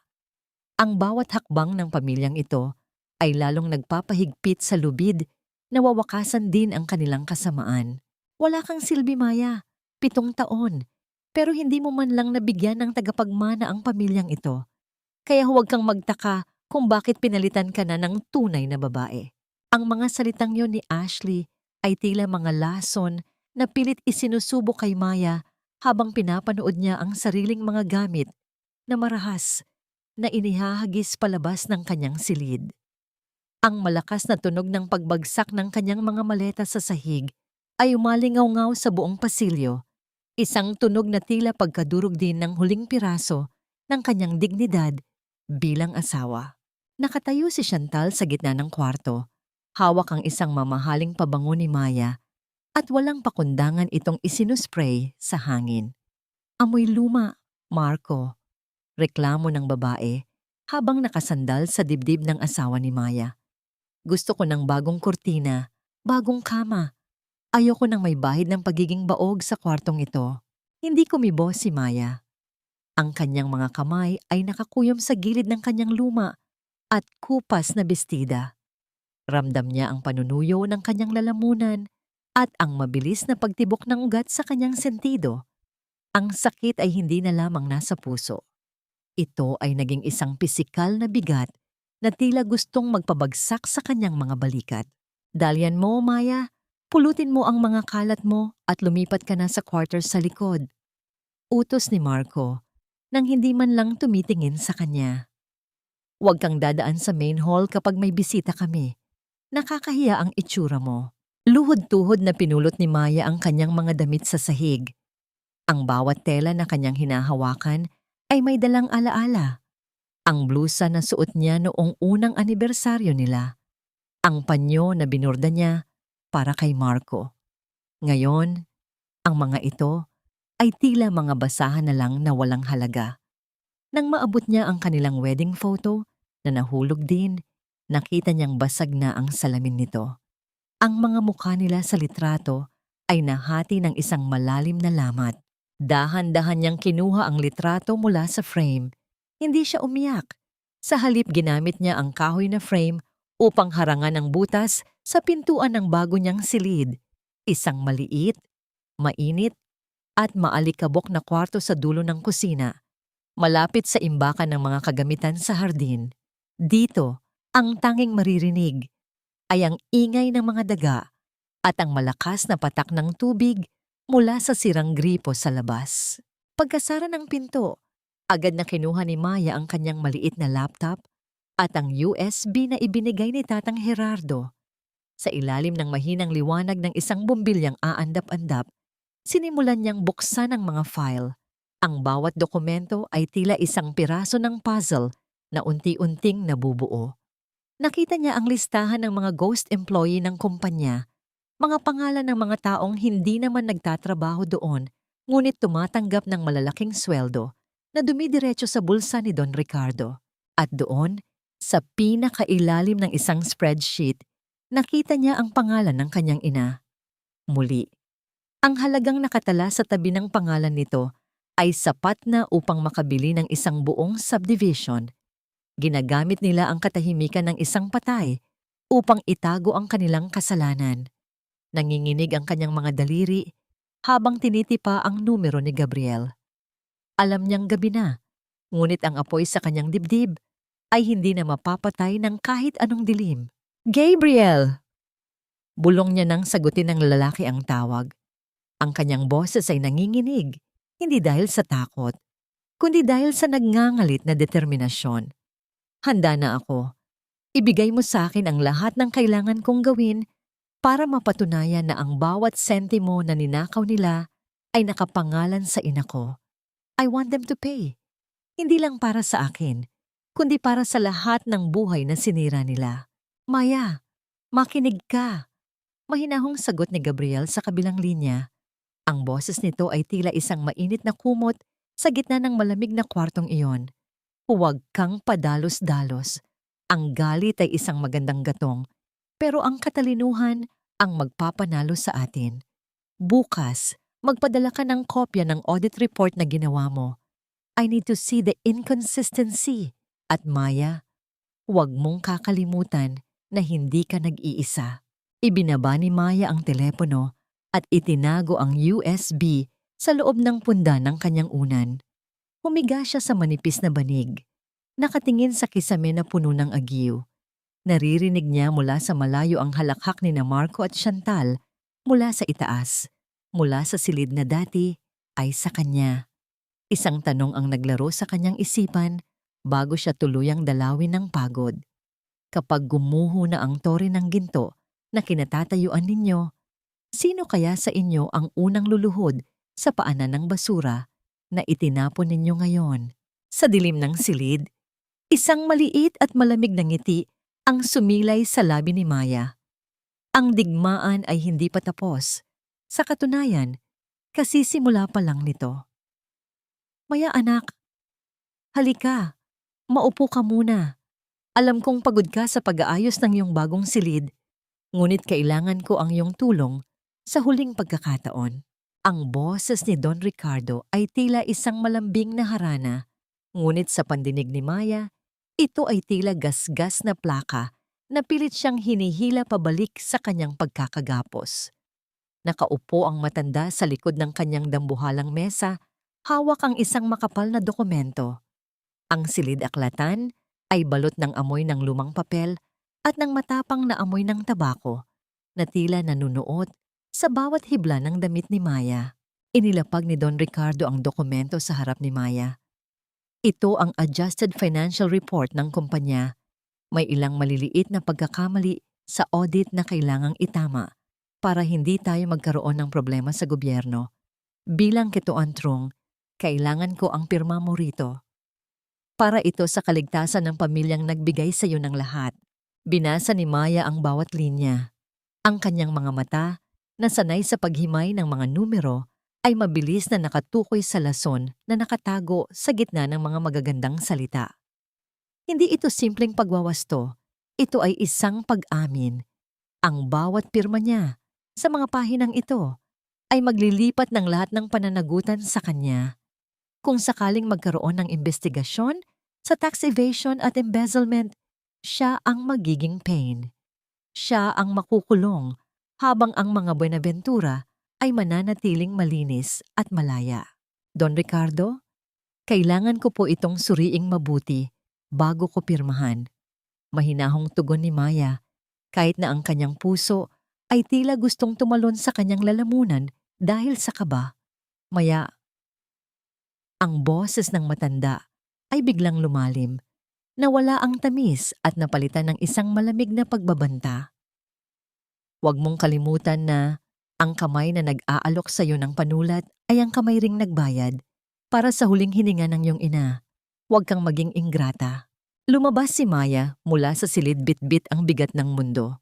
Ang bawat hakbang ng pamilyang ito ay lalong nagpapahigpit sa lubid na wawakasan din ang kanilang kasamaan. Wala kang silbi, Maya. 7 taon. Pero hindi mo man lang nabigyan ng tagapagmana ang pamilyang ito. Kaya huwag kang magtaka kung bakit pinalitan ka na ng tunay na babae. Ang mga salitang yon ni Ashley ay tila mga lason na pilit isinusubo kay Maya habang pinapanood niya ang sariling mga gamit na marahas na inihahagis palabas ng kanyang silid. Ang malakas na tunog ng pagbagsak ng kanyang mga maleta sa sahig ay umalingaw-ngaw sa buong pasilyo, isang tunog na tila pagkadurog din ng huling piraso ng kanyang dignidad bilang asawa. Nakatayo si Chantal sa gitna ng kwarto, hawak ang isang mamahaling pabango ni Maya at walang pakundangan itong isinuspray sa hangin. "Amoy luma, Marco," reklamo ng babae habang nakasandal sa dibdib ng asawa ni Maya. "Gusto ko ng bagong kurtina, bagong kama. Ayoko nang may bahid ng pagiging baog sa kwartong ito." Hindi kumibo si Maya. Ang kanyang mga kamay ay nakakuyom sa gilid ng kanyang luma at kupas na bestida. Ramdam niya ang panunuyo ng kanyang lalamunan at ang mabilis na pagtibok ng ugat sa kanyang sentido. Ang sakit ay hindi na lamang nasa puso. Ito ay naging isang pisikal na bigat na tila gustong magpabagsak sa kanyang mga balikat. "Dalian mo, Maya. Pulutin mo ang mga kalat mo at lumipat ka na sa quarters sa likod," utos ni Marco, nang hindi man lang tumitingin sa kanya. "Huwag kang dadaan sa main hall kapag may bisita kami. Nakakahiya ang itsura mo." Luhod-tuhod na pinulot ni Maya ang kanyang mga damit sa sahig. Ang bawat tela na kanyang hinahawakan ay may dalang alaala. Ang blusa na suot niya noong unang anibersaryo nila. Ang panyo na binurda niya para kay Marco. Ngayon, ang mga ito ay tila mga basahan na lang na walang halaga. Nang maabot niya ang kanilang wedding photo na nahulog din, nakita niyang basag na ang salamin nito. Ang mga mukha nila sa litrato ay nahati ng isang malalim na lamat. Dahan-dahan niyang kinuha ang litrato mula sa frame. Hindi siya umiyak. Sa halip ginamit niya ang kahoy na frame upang harangan ang butas sa pintuan ng bago niyang silid. Isang maliit, mainit, at maalikabok na kwarto sa dulo ng kusina, malapit sa imbakan ng mga kagamitan sa hardin. Dito, ang tanging maririnig ay ang ingay ng mga daga at ang malakas na patak ng tubig mula sa sirang gripo sa labas. Pagkasara ng pinto, Agad na kinuha ni Maya ang kanyang maliit na laptop at ang USB na ibinigay ni Tatang Gerardo. Sa ilalim ng mahinang liwanag ng isang bumbilyang aandap-andap, sinimulan niyang buksan ang mga file. Ang bawat dokumento ay tila isang piraso ng puzzle na unti-unting nabubuo. Nakita niya ang listahan ng mga ghost employee ng kumpanya, mga pangalan ng mga taong hindi naman nagtatrabaho doon, ngunit tumatanggap ng malalaking sweldo na dumidiretso sa bulsa ni Don Ricardo. At doon, sa pinakailalim ng isang spreadsheet, nakita niya ang pangalan ng kanyang ina. Muli, ang halagang nakatala sa tabi ng pangalan nito ay sapat na upang makabili ng isang buong subdivision. Ginagamit nila ang katahimikan ng isang patay upang itago ang kanilang kasalanan. Nanginginig ang kanyang mga daliri habang tinitipa ang numero ni Gabriel. Alam niyang gabi na, ngunit ang apoy sa kanyang dibdib ay hindi na mapapatay ng kahit anong dilim. Gabriel! Bulong niya nang sagutin ng lalaki ang tawag. Ang kanyang boses ay nanginginig, hindi dahil sa takot, kundi dahil sa nagngangalit na determinasyon. Handa na ako. Ibigay mo sa akin ang lahat ng kailangan kong gawin para mapatunayan na ang bawat sentimo na ninakaw nila ay nakapangalan sa ina ko. I want them to pay. Hindi lang para sa akin, kundi para sa lahat ng buhay na sinira nila. Maya, makinig ka. Mahinahong sagot ni Gabriel sa kabilang linya. Ang boses nito ay tila isang mainit na kumot sa gitna ng malamig na kwartong iyon. Huwag kang padalos-dalos. Ang galit ay isang magandang gatong, pero ang katalinuhan ang magpapanalo sa atin. Bukas, magpadala ka ng kopya ng audit report na ginawa mo. I need to see the inconsistency. At Maya, huwag mong kakalimutan na hindi ka nag-iisa. Ibinaba ni Maya ang telepono at itinago ang USB sa loob ng punda ng kanyang unan. Humiga siya sa manipis na banig. Nakatingin sa kisame na puno ng agiw. Naririnig niya mula sa malayo ang halakhak ni na Marco at Chantal mula sa itaas. Mula sa silid na dati ay sa kanya. Isang tanong ang naglaro sa kanyang isipan bago siya tuluyang dalawin ng pagod. Kapag gumuho na ang tore ng ginto na kinatatayuan ninyo, sino kaya sa inyo ang unang luluhod sa paanan ng basura na itinapon ninyo ngayon? Sa dilim ng silid, isang maliit at malamig na ngiti ang sumilay sa labi ni Maya. Ang digmaan ay hindi pa tapos. Sa katunayan, kasisimula pa lang nito. Maya anak, halika, maupo ka muna. Alam kong pagod ka sa pag-aayos ng iyong bagong silid, ngunit kailangan ko ang iyong tulong sa huling pagkakataon. Ang boses ni Don Ricardo ay tila isang malambing na harana, ngunit sa pandinig ni Maya, ito ay tila gasgas na plaka na pilit siyang hinihila pabalik sa kanyang pagkakagapos. Nakaupo ang matanda sa likod ng kanyang dambuhalang mesa, hawak ang isang makapal na dokumento. Ang silid aklatan ay balot ng amoy ng lumang papel at ng matapang na amoy ng tabako na tila nanunuot sa bawat hibla ng damit ni Maya. Inilapag ni Don Ricardo ang dokumento sa harap ni Maya. Ito ang adjusted financial report ng kumpanya. May ilang maliliit na pagkakamali sa audit na kailangang itama para hindi tayo magkaroon ng problema sa gobyerno. Bilang Ketuan Trung, kailangan ko ang pirma mo rito. Para ito sa kaligtasan ng pamilyang nagbigay sa iyo ng lahat. Binasa ni Maya ang bawat linya. Ang kanyang mga mata, na sanay sa paghimay ng mga numero, ay mabilis na nakatukoy sa lason na nakatago sa gitna ng mga magagandang salita. Hindi ito simpleng pagwawasto, ito ay isang pag-amin. Ang bawat pirma niya sa mga pahinang ito ay maglilipat ng lahat ng pananagutan sa kanya. Kung sakaling magkaroon ng investigasyon sa tax evasion at embezzlement, siya ang magiging pain. Siya ang makukulong habang ang mga Buenaventura ay mananatiling malinis at malaya. Don Ricardo, kailangan ko po itong suriing mabuti bago ko pirmahan. Mahinahong tugon ni Maya, kahit na ang kanyang puso ay tila gustong tumalon sa kanyang lalamunan dahil sa kaba. Maya, Ang boses ng matanda ay biglang lumalim, nawala ang tamis at napalitan ng isang malamig na pagbabanta. Huwag mong kalimutan na ang kamay na nag-aalok sa iyo ng panulat ay ang kamay ring nagbayad para sa huling hininga ng iyong ina. Huwag kang maging ingrata. Lumabas si Maya mula sa silid bitbit ang bigat ng mundo.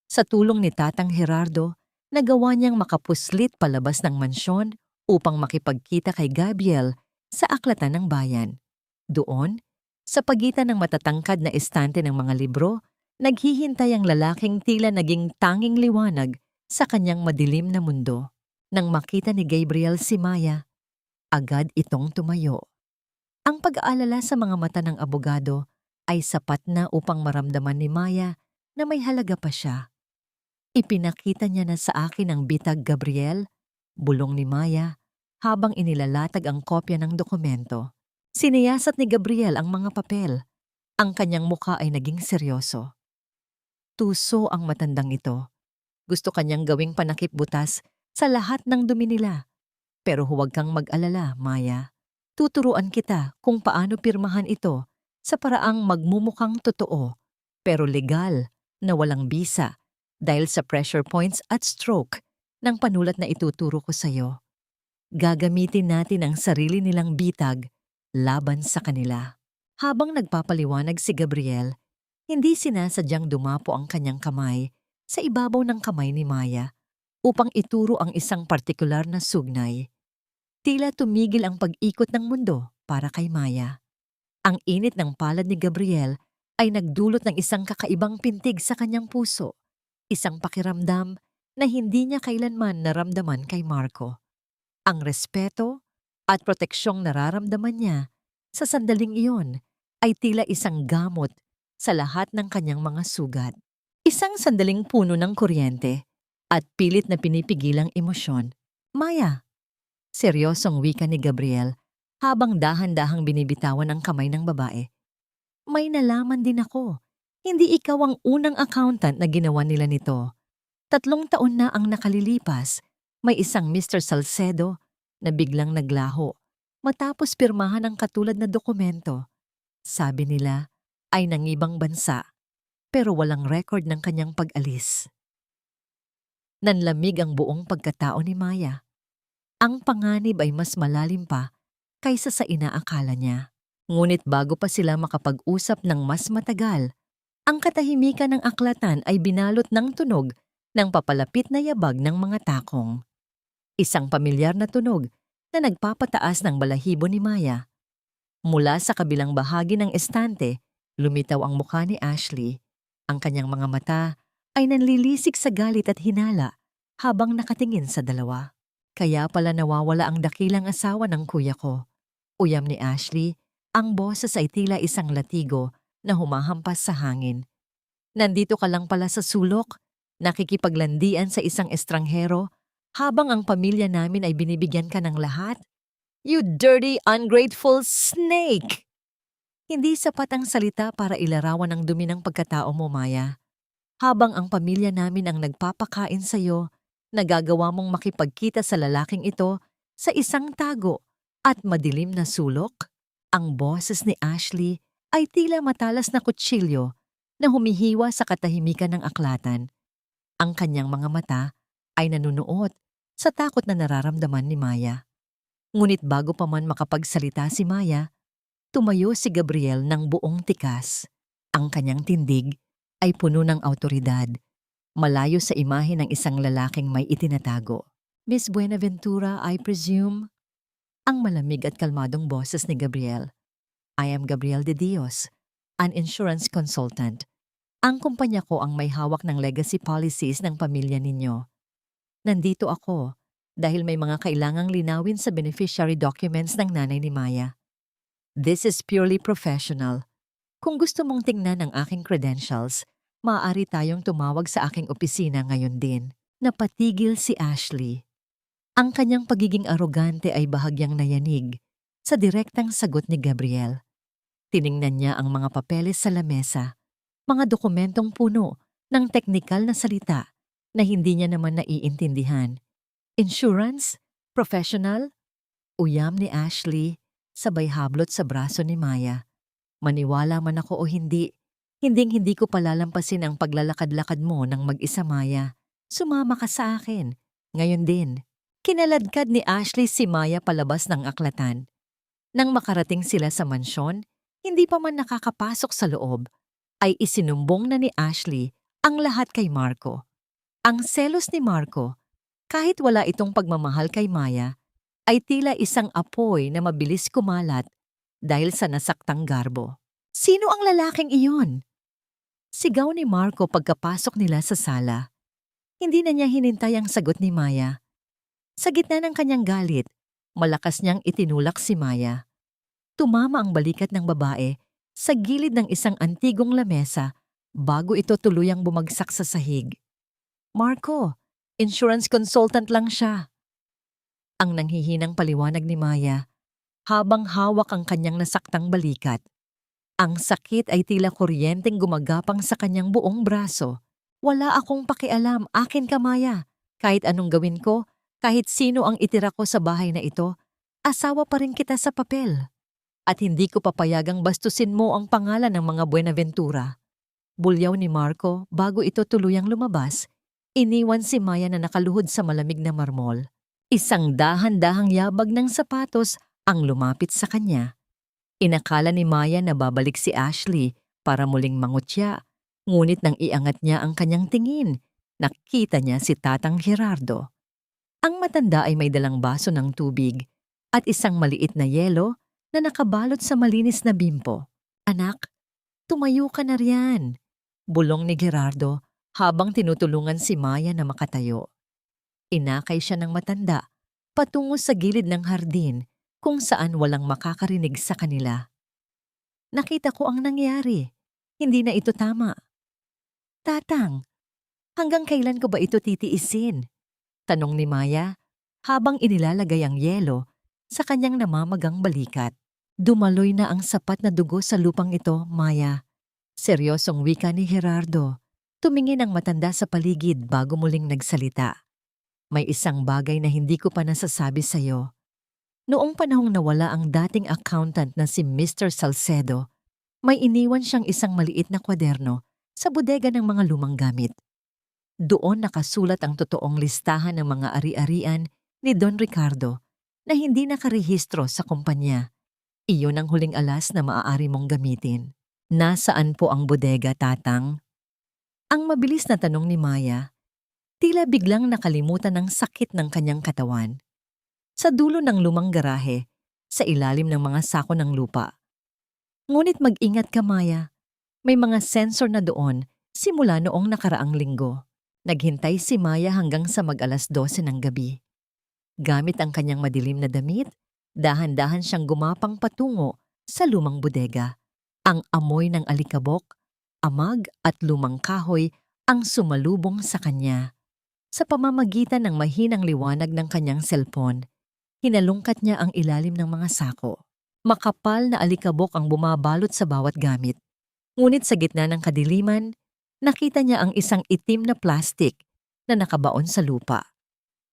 Sa tulong ni Tatang Gerardo, nagawa niyang makapuslit palabas ng mansyon upang makipagkita kay Gabriel sa aklatan ng bayan. Doon, sa pagitan ng matatangkad na estante ng mga libro, naghihintay ang lalaking tila naging tanging liwanag sa kanyang madilim na mundo. Nang makita ni Gabriel si Maya, agad itong tumayo. Ang pag-aalala sa mga mata ng abogado ay sapat na upang maramdaman ni Maya na may halaga pa siya. Ipinakita niya na sa akin ang bitag, Gabriel, bulong ni Maya habang inilalatag ang kopya ng dokumento. Siniyasat ni Gabriel ang mga papel. Ang kanyang mukha ay naging seryoso. Tuso ang matandang ito. Gusto kanyang gawing panakip-butas sa lahat ng dumi nila. Pero huwag kang mag-alala, Maya. Tuturuan kita kung paano pirmahan ito sa paraang magmumukhang totoo, pero legal na walang bisa dahil sa pressure points at stroke ng panulat na ituturo ko sa iyo. Gagamitin natin ang sarili nilang bitag laban sa kanila. Habang nagpapaliwanag si Gabriel, hindi sinasadyang dumapo ang kanyang kamay sa ibabaw ng kamay ni Maya upang ituro ang isang partikular na sugnay. Tila tumigil ang pag-ikot ng mundo para kay Maya. Ang init ng palad ni Gabriel ay nagdulot ng isang kakaibang pintig sa kanyang puso, isang pakiramdam na hindi niya kailanman naramdaman kay Marco. Ang respeto at proteksyong nararamdaman niya sa sandaling iyon ay tila isang gamot sa lahat ng kanyang mga sugat. Isang sandaling puno ng kuryente at pilit na pinipigilang emosyon. Maya, seryosong wika ni Gabriel habang dahan-dahang binibitawan ang kamay ng babae. May nalaman din ako. Hindi ikaw ang unang accountant na ginawa nila nito. 3 taon na ang nakalilipas. May isang Mr. Salcedo na biglang naglaho matapos pirmahan ang katulad na dokumento. Sabi nila ay nangibang bansa pero walang record ng kanyang pag-alis. Nanlamig ang buong pagkatao ni Maya. Ang panganib ay mas malalim pa kaysa sa inaakala niya. Ngunit bago pa sila makapag-usap ng mas matagal, ang katahimikan ng aklatan ay binalot ng tunog ng papalapit na yabag ng mga takong. Isang pamilyar na tunog na nagpapataas ng balahibo ni Maya. Mula sa kabilang bahagi ng estante, lumitaw ang mukha ni Ashley. Ang kanyang mga mata ay nanlilisik sa galit at hinala habang nakatingin sa dalawa. Kaya pala nawawala ang dakilang asawa ng kuya ko. Uyam ni Ashley, ang boses ay tila isang latigo na humahampas sa hangin. Nandito ka lang pala sa sulok, nakikipaglandian sa isang estranghero, habang ang pamilya namin ay binibigyan ka ng lahat? You dirty, ungrateful snake! Hindi sapat ang salita para ilarawan ang dumi ng pagkatao mo, Maya. Habang ang pamilya namin ang nagpapakain sa iyo, nagagawa mong makipagkita sa lalaking ito sa isang tago at madilim na sulok? Ang boses ni Ashley ay tila matalas na kutsilyo na humihiwa sa katahimikan ng aklatan. Ang kanyang mga mata ay nanunuot sa takot na nararamdaman ni Maya. Ngunit bago pa man makapagsalita si Maya, tumayo si Gabriel ng buong tikas. Ang kanyang tindig ay puno ng awtoridad, malayo sa imahe ng isang lalaking may itinatago. Miss Buenaventura, I presume? Ang malamig at kalmadong boses ni Gabriel. I am Gabriel de Dios, an insurance consultant. Ang kumpanya ko ang may hawak ng legacy policies ng pamilya ninyo. Nandito ako dahil may mga kailangang linawin sa beneficiary documents ng nanay ni Maya. This is purely professional. Kung gusto mong tingnan ang aking credentials, maaari tayong tumawag sa aking opisina ngayon din. Napatigil si Ashley. Ang kanyang pagiging arogante ay bahagyang nayanig sa direktang sagot ni Gabriel. Tiningnan niya ang mga papeles sa lamesa, mga dokumentong puno ng teknikal na salita na hindi niya naman naiintindihan. Insurance? Professional? Uyam ni Ashley sabay hablot sa braso ni Maya. Maniwala man ako o hindi, hinding-hindi ko palalampasin ang paglalakad-lakad mo ng mag-isa, Maya. Sumama ka sa akin. Ngayon din. Kinaladkad ni Ashley si Maya palabas ng aklatan. Nang makarating sila sa mansyon, hindi pa man nakakapasok sa loob, ay isinumbong na ni Ashley ang lahat kay Marco. Ang selos ni Marco, kahit wala itong pagmamahal kay Maya, ay tila isang apoy na mabilis kumalat dahil sa nasaktang garbo. Sino ang lalaking iyon? Sigaw ni Marco pagkapasok nila sa sala. Hindi na niya hinintay ang sagot ni Maya. Sa gitna ng kanyang galit, malakas niyang itinulak si Maya. Tumama ang balikat ng babae sa gilid ng isang antigong lamesa bago ito tuluyang bumagsak sa sahig. Marco, insurance consultant lang siya. Ang nanghihinang paliwanag ni Maya habang hawak ang kanyang nasaktang balikat. Ang sakit ay tila kuryenteng gumagapang sa kanyang buong braso. Wala akong pakialam, akin ka, Maya. Kahit anong gawin ko, kahit sino ang itira ko sa bahay na ito, asawa pa rin kita sa papel. At hindi ko papayagang bastusin mo ang pangalan ng mga Buenaventura. Bulyaw ni Marco bago ito tuluyang lumabas, iniwan si Maya na nakaluhod sa malamig na marmol. Isang dahan-dahang yabag ng sapatos ang lumapit sa kanya. Inakala ni Maya na babalik si Ashley para muling mangutya, ngunit nang iangat niya ang kanyang tingin, nakita niya si Tatang Gerardo. Ang matanda ay may dalang baso ng tubig at isang maliit na yelo na nakabalot sa malinis na bimpo. Anak, tumayo ka na riyan, bulong ni Gerardo habang tinutulungan si Maya na makatayo. Inakay siya ng matanda patungo sa gilid ng hardin kung saan walang makakarinig sa kanila. Nakita ko ang nangyari. Hindi na ito tama. Tatang, hanggang kailan ko ba ito titiisin? Tanong ni Maya habang inilalagay ang yelo sa kanyang namamagang balikat. Dumaloy na ang sapat na dugo sa lupang ito, Maya. Seryosong wika ni Gerardo. Tumingin ang matanda sa paligid bago muling nagsalita. May isang bagay na hindi ko pa nasasabi sa'yo. Noong panahong nawala ang dating accountant na si Mr. Salcedo, may iniwan siyang isang maliit na kwaderno sa bodega ng mga lumang gamit. Doon nakasulat ang totoong listahan ng mga ari-arian ni Don Ricardo na hindi nakarehistro sa kumpanya. Iyon ang huling alas na maaari mong gamitin. Nasaan po ang bodega, Tatang? Ang mabilis na tanong ni Maya, tila biglang nakalimutan ng sakit ng kanyang katawan. Sa dulo ng lumang garahe, sa ilalim ng mga sako ng lupa. Ngunit mag-ingat ka, Maya. May mga sensor na doon simula noong nakaraang linggo. Naghintay si Maya hanggang sa mag-alas 12 ng gabi. Gamit ang kanyang madilim na damit, dahan-dahan siyang gumapang patungo sa lumang bodega. Ang amoy ng alikabok, amag at lumang kahoy ang sumalubong sa kanya. Sa pamamagitan ng mahinang liwanag ng kanyang cellphone, hinalungkat niya ang ilalim ng mga sako. Makapal na alikabok ang bumabalot sa bawat gamit. Ngunit sa gitna ng kadiliman, nakita niya ang isang itim na plastik na nakabaon sa lupa.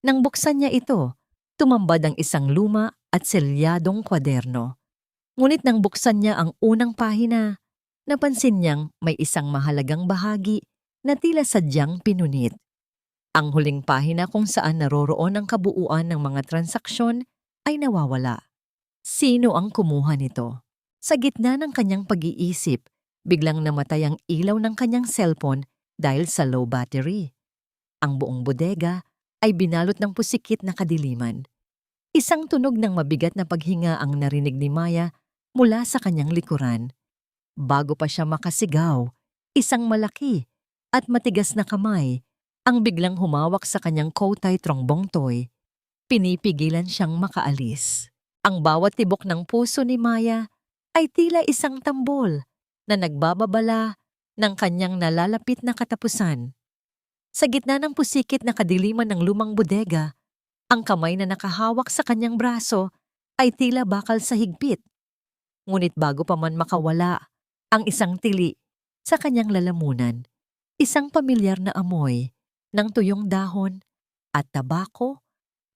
Nang buksan niya ito, tumambad ang isang luma at selyadong kwaderno. Ngunit nang buksan niya ang unang pahina, napansin niyang may isang mahalagang bahagi na tila sadyang pinunit. Ang huling pahina kung saan naroroon ang kabuuan ng mga transaksyon ay nawawala. Sino ang kumuha nito? Sa gitna ng kanyang pag-iisip, biglang namatay ang ilaw ng kanyang cellphone dahil sa low battery. Ang buong bodega ay binalot ng pusikit na kadiliman. Isang tunog ng mabigat na paghinga ang narinig ni Maya mula sa kanyang likuran. Bago pa siya makasigaw, isang malaki at matigas na kamay ang biglang humawak sa kanyang kotay trongbong toy. Pinipigilan siyang makaalis. Ang bawat tibok ng puso ni Maya ay tila isang tambol na nagbababala ng kanyang nalalapit na katapusan. Sa gitna ng pusikit na kadiliman ng lumang bodega, ang kamay na nakahawak sa kanyang braso ay tila bakal sa higpit. Ngunit bago pa man makawala ang isang tili sa kanyang lalamunan, isang pamilyar na amoy ng tuyong dahon at tabako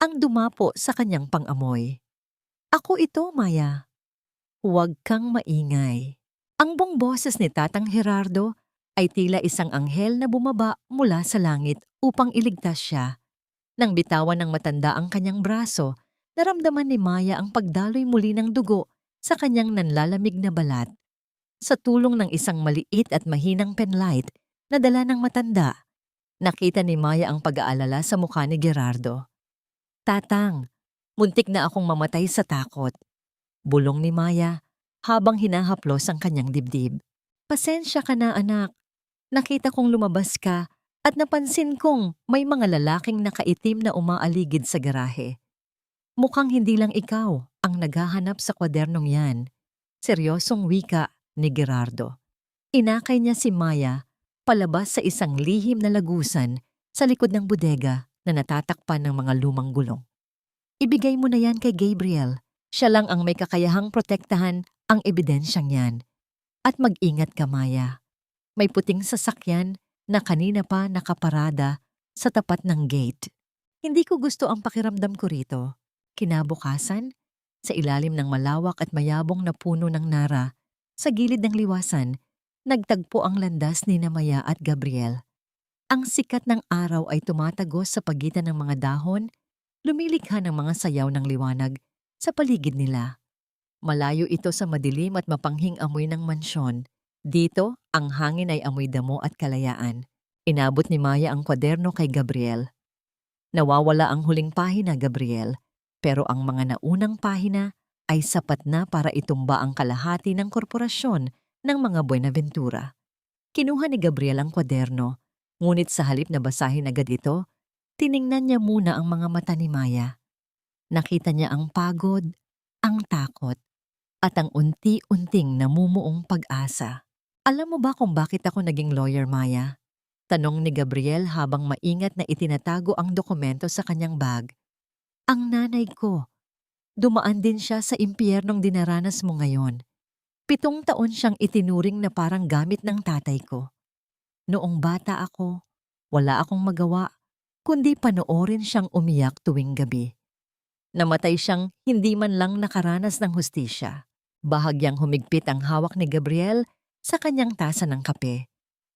ang dumapo sa kanyang pang-amoy. Ako ito, Maya. Huwag kang maingay. Ang buong boses ni Tatang Gerardo ay tila isang anghel na bumaba mula sa langit upang iligtas siya. Nang bitawan ng matanda ang kanyang braso, naramdaman ni Maya ang pagdaloy muli ng dugo sa kanyang nanlalamig na balat. Sa tulong ng isang maliit at mahinang penlight na dala ng matanda, nakita ni Maya ang pag-aalala sa mukha ni Gerardo. Tatang, muntik na akong mamatay sa takot. Bulong ni Maya habang hinahaplos ang kanyang dibdib. Pasensya ka na anak. Nakita kong lumabas ka at napansin kong may mga lalaking nakaitim na umaaligid sa garahe. Mukhang hindi lang ikaw ang naghahanap sa kwadernong yan. Seryosong wika ni Gerardo. Inakay niya si Maya palabas sa isang lihim na lagusan sa likod ng bodega na natatakpan ng mga lumang gulong. Ibigay mo na yan kay Gabriel. Siya lang ang may kakayahang protektahan ang ebidensyang yan. At mag-ingat ka, Maya. May puting sasakyan na kanina pa nakaparada sa tapat ng gate. Hindi ko gusto ang pakiramdam ko rito. Kinabukasan, sa ilalim ng malawak at mayabong na puno ng nara, sa gilid ng liwasan, nagtagpo ang landas ni Maya at Gabriel. Ang sikat ng araw ay tumatagos sa pagitan ng mga dahon, lumilikha ng mga sayaw ng liwanag sa paligid nila. Malayo ito sa madilim at mapanghing amoy ng mansyon. Dito, ang hangin ay amoy damo at kalayaan. Inabot ni Maya ang kwaderno kay Gabriel. Nawawala ang huling pahina, Gabriel, pero ang mga naunang pahina ay sapat na para itumba ang kalahati ng korporasyon ng mga Buenaventura. Kinuha ni Gabriel ang kwaderno, ngunit sa halip na basahin agad ito, tiningnan niya muna ang mga mata ni Maya. Nakita niya ang pagod, ang takot, at ang unti-unting namumuong pag-asa. Alam mo ba kung bakit ako naging lawyer, Maya? Tanong ni Gabriel habang maingat na itinatago ang dokumento sa kanyang bag. Ang nanay ko. Dumaan din siya sa impyernong dinaranas mo ngayon. 7 taon siyang itinuring na parang gamit ng tatay ko. Noong bata ako, wala akong magawa, kundi panoorin siyang umiyak tuwing gabi. Namatay siyang hindi man lang nakaranas ng hustisya. Bahagyang humigpit ang hawak ni Gabriel sa kanyang tasa ng kape.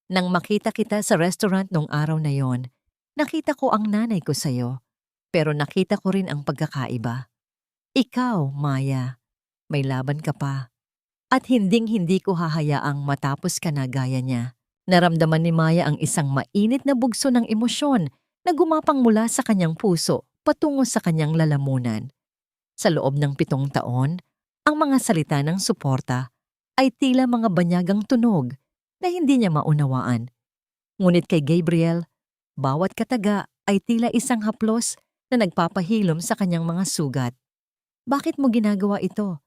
Nang makita kita sa restaurant nung araw na yon, nakita ko ang nanay ko sa'yo, pero nakita ko rin ang pagkakaiba. Ikaw, Maya, may laban ka pa. At hinding-hindi ko hahayaang matapos ka na gaya niya. Naramdaman ni Maya ang isang mainit na bugso ng emosyon na gumapang mula sa kanyang puso patungo sa kanyang lalamunan. Sa loob ng 7 taon, ang mga salita ng suporta ay tila mga banyagang tunog na hindi niya maunawaan. Ngunit kay Gabriel, bawat kataga ay tila isang haplos na nagpapahilom sa kanyang mga sugat. Bakit mo ginagawa ito?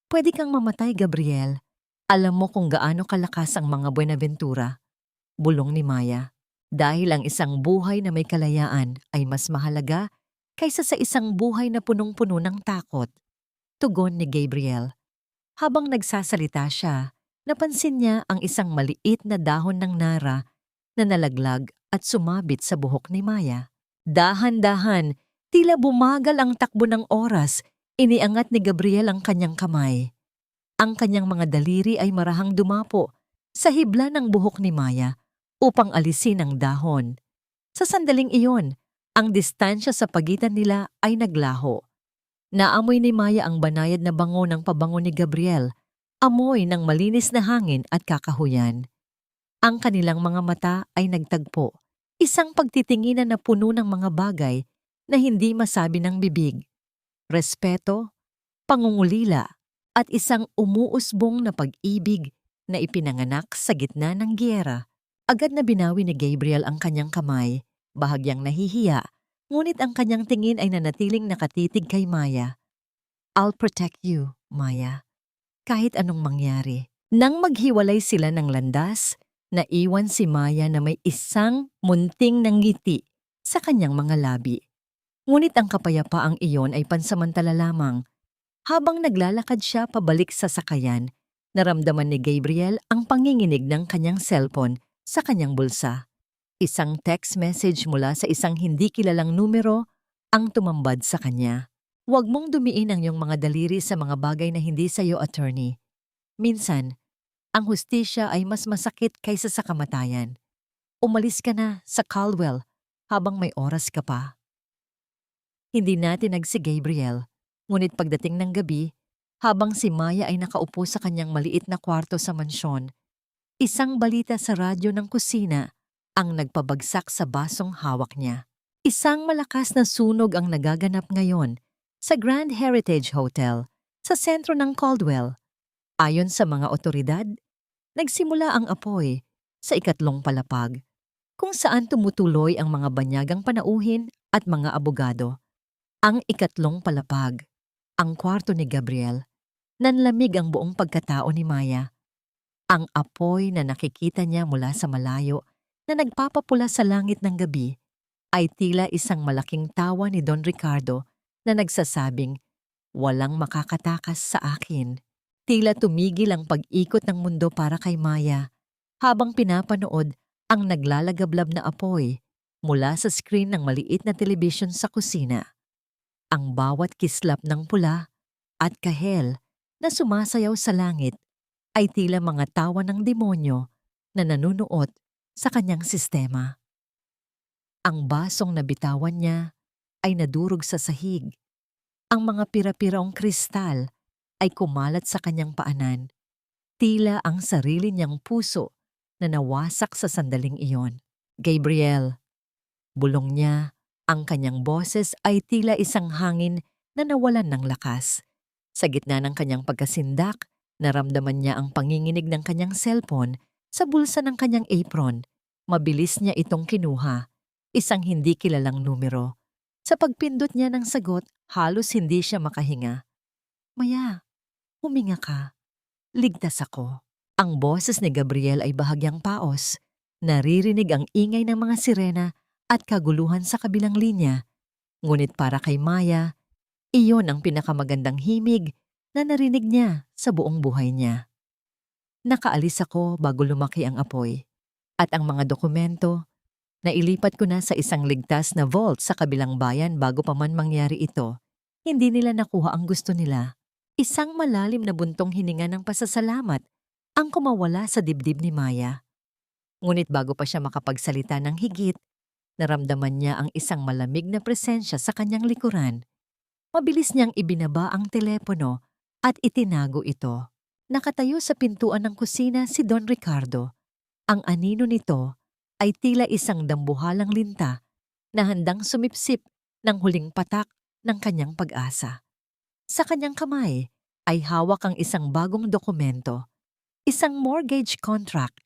Pwede kang mamatay, Gabriel. Alam mo kung gaano kalakas ang mga Buenaventura. Bulong ni Maya. Dahil ang isang buhay na may kalayaan ay mas mahalaga kaysa sa isang buhay na punong-puno ng takot. Tugon ni Gabriel. Habang nagsasalita siya, napansin niya ang isang maliit na dahon ng nara na nalaglag at sumabit sa buhok ni Maya. Dahan-dahan, tila bumagal ang takbo ng oras, iniangat ni Gabriel ang kanyang kamay. Ang kanyang mga daliri ay marahang dumapo sa hibla ng buhok ni Maya upang alisin ang dahon. Sa sandaling iyon, ang distansya sa pagitan nila ay naglaho. Naamoy ni Maya ang banayad na bango ng pabango ni Gabriel, amoy ng malinis na hangin at kakahuyan. Ang kanilang mga mata ay nagtagpo, isang pagtitinginan na puno ng mga bagay na hindi masabi ng bibig. Respeto, pangungulila, at isang umuusbong na pag-ibig na ipinanganak sa gitna ng giyera. Agad na binawi ni Gabriel ang kanyang kamay, bahagyang nahihiya, ngunit ang kanyang tingin ay nanatiling nakatitig kay Maya. I'll protect you, Maya, kahit anong mangyari. Nang maghiwalay sila ng landas, naiwan si Maya na may isang munting ngiti sa kanyang mga labi. Ngunit ang kapayapaang iyon ay pansamantala lamang. Habang naglalakad siya pabalik sa sakayan, naramdaman ni Gabriel ang panginginig ng kanyang cellphone sa kanyang bulsa. Isang text message mula sa isang hindi kilalang numero ang tumambad sa kanya. Huwag mong dumiin ang iyong mga daliri sa mga bagay na hindi sa iyo, attorney. Minsan, ang hustisya ay mas masakit kaysa sa kamatayan. Umalis ka na sa Caldwell habang may oras ka pa. Hindi natinag si Gabriel, ngunit pagdating ng gabi, habang si Maya ay nakaupo sa kanyang maliit na kwarto sa mansyon, isang balita sa radyo ng kusina ang nagpabagsak sa basong hawak niya. Isang malakas na sunog ang nagaganap ngayon sa Grand Heritage Hotel sa sentro ng Caldwell. Ayon sa mga otoridad, nagsimula ang apoy sa ikatlong palapag, kung saan tumutuloy ang mga banyagang panauhin at mga abogado. Ang ikatlong palapag, ang kwarto ni Gabriel, nanlamig ang buong pagkatao ni Maya. Ang apoy na nakikita niya mula sa malayo na nagpapapula sa langit ng gabi ay tila isang malaking tawa ni Don Ricardo na nagsasabing, "Walang makakatakas sa akin." Tila tumigil ang pag-ikot ng mundo para kay Maya habang pinapanood ang naglalagablab na apoy mula sa screen ng maliit na telebisyon sa kusina. Ang bawat kislap ng pula at kahel na sumasayaw sa langit ay tila mga tawa ng demonyo na nanunuot sa kanyang sistema. Ang basong nabitawan niya ay nadurog sa sahig. Ang mga pira-piraong kristal ay kumalat sa kanyang paanan. Tila ang sarili niyang puso na nawasak sa sandaling iyon. "Gabriel," bulong niya, ang kanyang boses ay tila isang hangin na nawalan ng lakas. Sa gitna ng kanyang pagkasindak, naramdaman niya ang panginginig ng kanyang cellphone sa bulsa ng kanyang apron. Mabilis niya itong kinuha, isang hindi kilalang numero. Sa pagpindot niya ng sagot, halos hindi siya makahinga. "Maya, huminga ka. Ligtas ako." Ang boses ni Gabriel ay bahagyang paos. Naririnig ang ingay ng mga sirena at kaguluhan sa kabilang linya. Ngunit para kay Maya, iyon ang pinakamagandang himig na narinig niya sa buong buhay niya. "Nakaalis ako bago lumaki ang apoy. At ang mga dokumento, nailipat ko na sa isang ligtas na vault sa kabilang bayan bago pa man mangyari ito. Hindi nila nakuha ang gusto nila." Isang malalim na buntong hininga ng pasasalamat ang kumawala sa dibdib ni Maya. Ngunit bago pa siya makapagsalita ng higit, naramdaman niya ang isang malamig na presensya sa kanyang likuran. Mabilis niyang ibinaba ang telepono at itinago ito. Nakatayo sa pintuan ng kusina si Don Ricardo. Ang anino nito ay tila isang dambuhalang linta na handang sumipsip ng huling patak ng kanyang pag-asa. Sa kanyang kamay ay hawak ang isang bagong dokumento, isang mortgage contract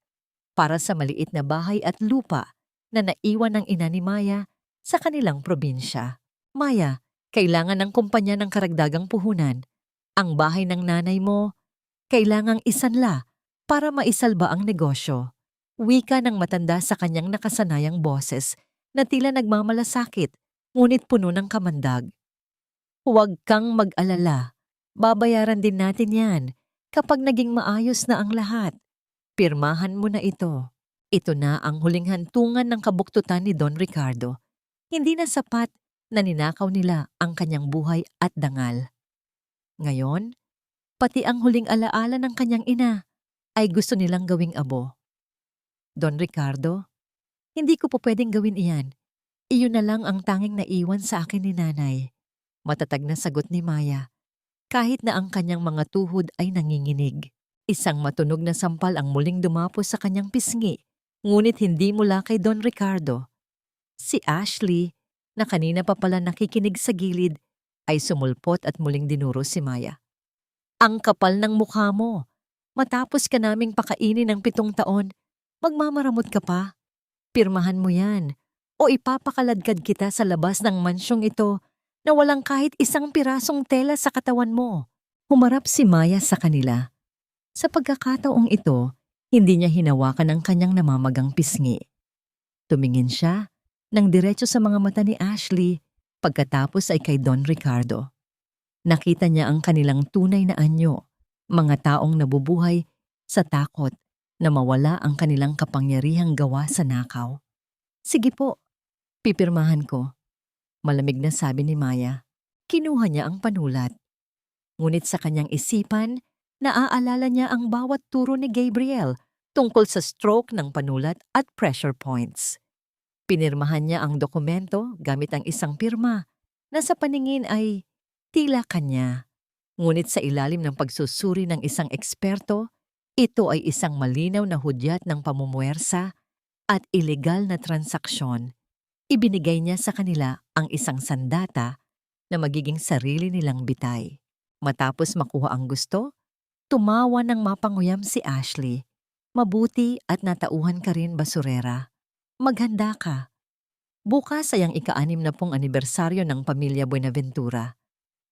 para sa maliit na bahay at lupa na naiwan ng ina ni Maya sa kanilang probinsya. "Maya, kailangan ng kumpanya ng karagdagang puhunan. Ang bahay ng nanay mo, kailangang isanla para maisalba ang negosyo." Wika ng matanda sa kanyang nakasanayang boses na tila nagmamalasakit ngunit puno ng kamandag. "Huwag kang mag-alala. Babayaran din natin yan kapag naging maayos na ang lahat. Pirmahan mo na ito." Ito na ang huling hantungan ng kabuktutan ni Don Ricardo. Hindi na sapat na ninakaw nila ang kanyang buhay at dangal. Ngayon, pati ang huling alaala ng kanyang ina ay gusto nilang gawing abo. "Don Ricardo, hindi ko po pwedeng gawin iyan. Iyon na lang ang tanging naiwan sa akin ni nanay." Matatag na sagot ni Maya, kahit na ang kanyang mga tuhod ay nanginginig. Isang matunog na sampal ang muling dumapos sa kanyang pisngi, ngunit hindi mula kay Don Ricardo. Si Ashley, na kanina pa pala nakikinig sa gilid, ay sumulpot at muling dinuro si Maya. "Ang kapal ng mukha mo. Matapos ka naming pakainin ng 7 taon, magmamaramot ka pa. Pirmahan mo yan, o ipapakaladkad kita sa labas ng mansyong ito na walang kahit isang pirasong tela sa katawan mo." Humarap si Maya sa kanila. Sa pagkakataong ito, hindi niya hinawakan ang kanyang namamagang pisngi. Tumingin siya ng diretso sa mga mata ni Ashley, pagkatapos ay kay Don Ricardo. Nakita niya ang kanilang tunay na anyo, mga taong nabubuhay sa takot na mawala ang kanilang kapangyarihang gawa sa nakaw. "Sige po, pipirmahan ko," malamig na sabi ni Maya. Kinuha niya ang panulat. Ngunit sa kanyang isipan, naaalala niya ang bawat turo ni Gabriel tungkol sa stroke ng panulat at pressure points. Pinirmahan niya ang dokumento gamit ang isang pirma na sa paningin ay tila kanya. Ngunit sa ilalim ng pagsusuri ng isang eksperto, ito ay isang malinaw na hudyat ng pamumuwersa at ilegal na transaksyon. Ibinigay niya sa kanila ang isang sandata na magiging sarili nilang bitay. Matapos makuha ang gusto, tumawa ng mapanguyam si Ashley. Mabuti at natauhan ka rin, basurera. Maghanda ka. Bukas ay ang ika-60 anibersaryo ng pamilya Buenaventura.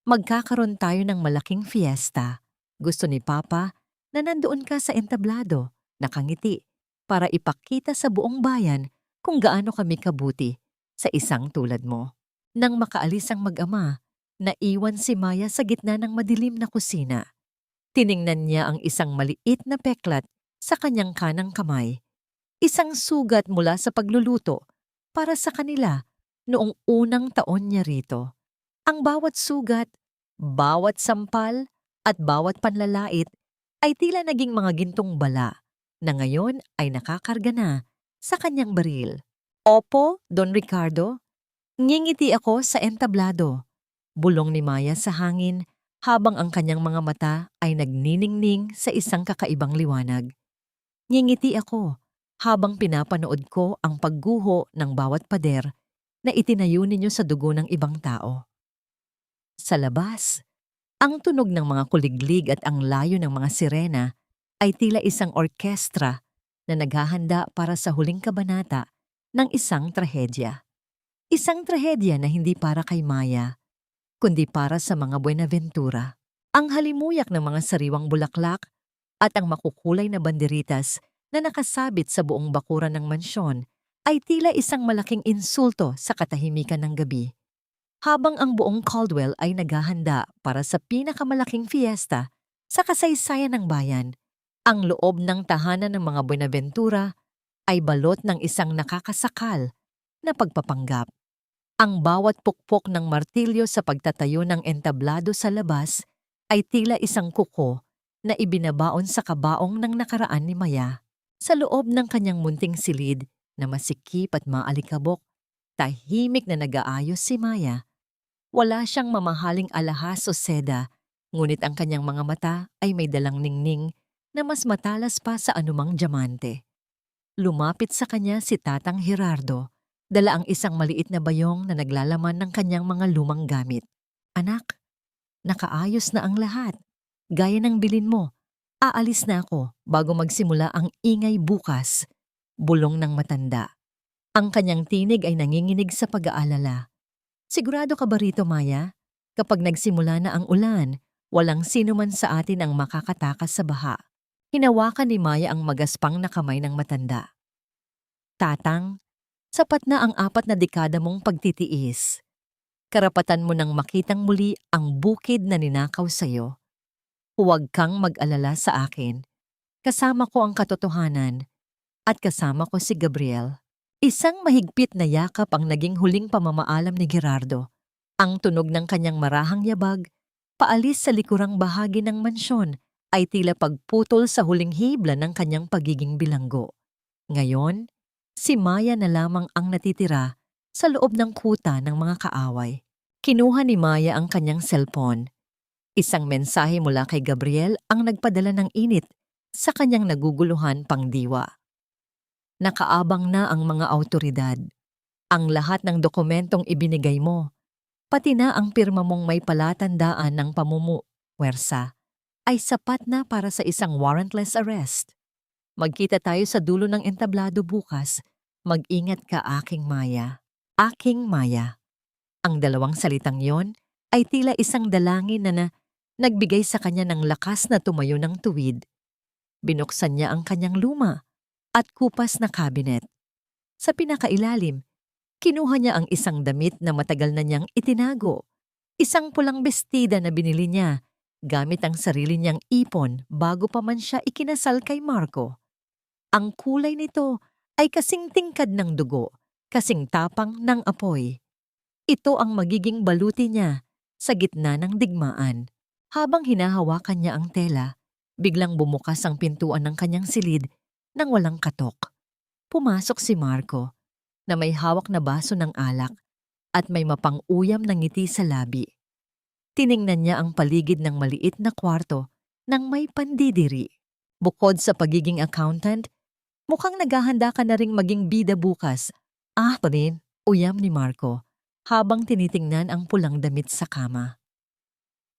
Magkakaroon tayo ng malaking fiesta. Gusto ni Papa na nandoon ka sa entablado, nakangiti, para ipakita sa buong bayan kung gaano kami kabuti sa isang tulad mo. Nang makaalis ang mag-ama, naiwan si Maya sa gitna ng madilim na kusina. Tiningnan niya ang isang maliit na peklat sa kanyang kanang kamay. Isang sugat mula sa pagluluto para sa kanila noong unang taon niya rito. Ang bawat sugat, bawat sampal, at bawat panlalait ay tila naging mga gintong bala na ngayon ay nakakarga na sa kanyang baril. Opo, Don Ricardo. Ngingiti ako sa entablado. Bulong ni Maya sa hangin habang ang kanyang mga mata ay nagniningning sa isang kakaibang liwanag. Ngingiti ako habang pinapanood ko ang pagguho ng bawat pader na itinayo ninyo sa dugo ng ibang tao. Sa labas, ang tunog ng mga kuliglig at ang layo ng mga sirena ay tila isang orkestra na naghahanda para sa huling kabanata ng isang trahedya. Isang trahedya na hindi para kay Maya, kundi para sa mga Buenaventura. Ang halimuyak ng mga sariwang bulaklak at ang makukulay na banderitas na nakasabit sa buong bakuran ng mansyon ay tila isang malaking insulto sa katahimikan ng gabi. Habang ang buong Caldwell ay naghahanda para sa pinakamalaking fiesta sa kasaysayan ng bayan, ang loob ng tahanan ng mga Buenaventura ay balot ng isang nakakasakal na pagpapanggap. Ang bawat pukpok ng martilyo sa pagtatayo ng entablado sa labas ay tila isang kuko na ibinabaon sa kabaong ng nakaraan ni Maya. Sa loob ng kanyang munting silid na masikip at maalikabok, tahimik na nag-aayos si Maya. Wala siyang mamahaling alahas o seda, ngunit ang kanyang mga mata ay may dalang ningning na mas matalas pa sa anumang diamante. Lumapit sa kanya si Tatang Gerardo, dala ang isang maliit na bayong na naglalaman ng kanyang mga lumang gamit. Anak, nakaayos na ang lahat. Gaya ng bilin mo, aalis na ako bago magsimula ang ingay bukas, bulong ng matanda. Ang kanyang tinig ay nanginginig sa pag-aalala. Sigurado ka ba rito, Maya? Kapag nagsimula na ang ulan, walang sino man sa atin ang makakatakas sa baha. Hinawakan ni Maya ang magaspang na kamay ng matanda. Tatang, sapat na ang 4 na dekada mong pagtitiis. Karapatan mo nang makitang muli ang bukid na ninakaw sa'yo. Huwag kang mag-alala sa akin. Kasama ko ang katotohanan at kasama ko si Gabriel. Isang mahigpit na yakap ang naging huling pamamaalam ni Gerardo. Ang tunog ng kanyang marahang yabag, paalis sa likurang bahagi ng mansyon, ay tila pagputol sa huling hibla ng kanyang pagiging bilanggo. Ngayon, si Maya na lamang ang natitira sa loob ng kuta ng mga kaaway. Kinuha ni Maya ang kanyang cellphone. Isang mensahe mula kay Gabriel ang nagpadala ng init sa kanyang naguguluhan pangdiwa. Nakaabang na ang mga awtoridad. Ang lahat ng dokumentong ibinigay mo, pati na ang pirma mong may palatandaan ng pamumuwersa, ay sapat na para sa isang warrantless arrest. Magkita tayo sa dulo ng entablado bukas. Mag-ingat ka, aking Maya. Aking Maya. Ang dalawang salitang yon ay tila isang dalangin na nagbigay sa kanya ng lakas na tumayo ng tuwid. Binuksan niya ang kanyang luma at kupas na kabinet. Sa pinakailalim, kinuha niya ang isang damit na matagal na niyang itinago. Isang pulang bestida na binili niya gamit ang sarili niyang ipon bago pa man siya ikinasal kay Marco. Ang kulay nito ay kasing tingkad ng dugo, kasing tapang ng apoy. Ito ang magiging baluti niya sa gitna ng digmaan. Habang hinahawakan niya ang tela, biglang bumukas ang pintuan ng kanyang silid nang walang katok. Pumasok si Marco na may hawak na baso ng alak at may mapang-uyam na ngiti sa labi. Tiningnan niya ang paligid ng maliit na kwarto nang may pandidiri. Bukod sa pagiging accountant, mukhang naghahanda ka na ring maging bida bukas. Ah, pa rin, uyam ni Marco habang tinitingnan ang pulang damit sa kama.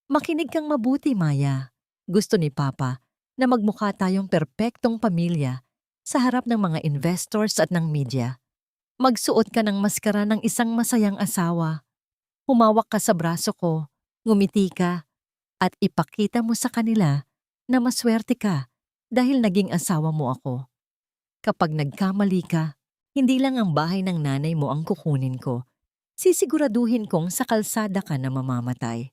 Makinig kang mabuti, Maya. Gusto ni Papa na magmukha tayong perpektong pamilya sa harap ng mga investors at ng media. Magsuot ka ng maskara ng isang masayang asawa. Humawak ka sa braso ko, ngumiti ka, at ipakita mo sa kanila na maswerte ka dahil naging asawa mo ako. Kapag nagkamali ka, hindi lang ang bahay ng nanay mo ang kukunin ko. Sisiguraduhin kong sa kalsada ka na mamamatay.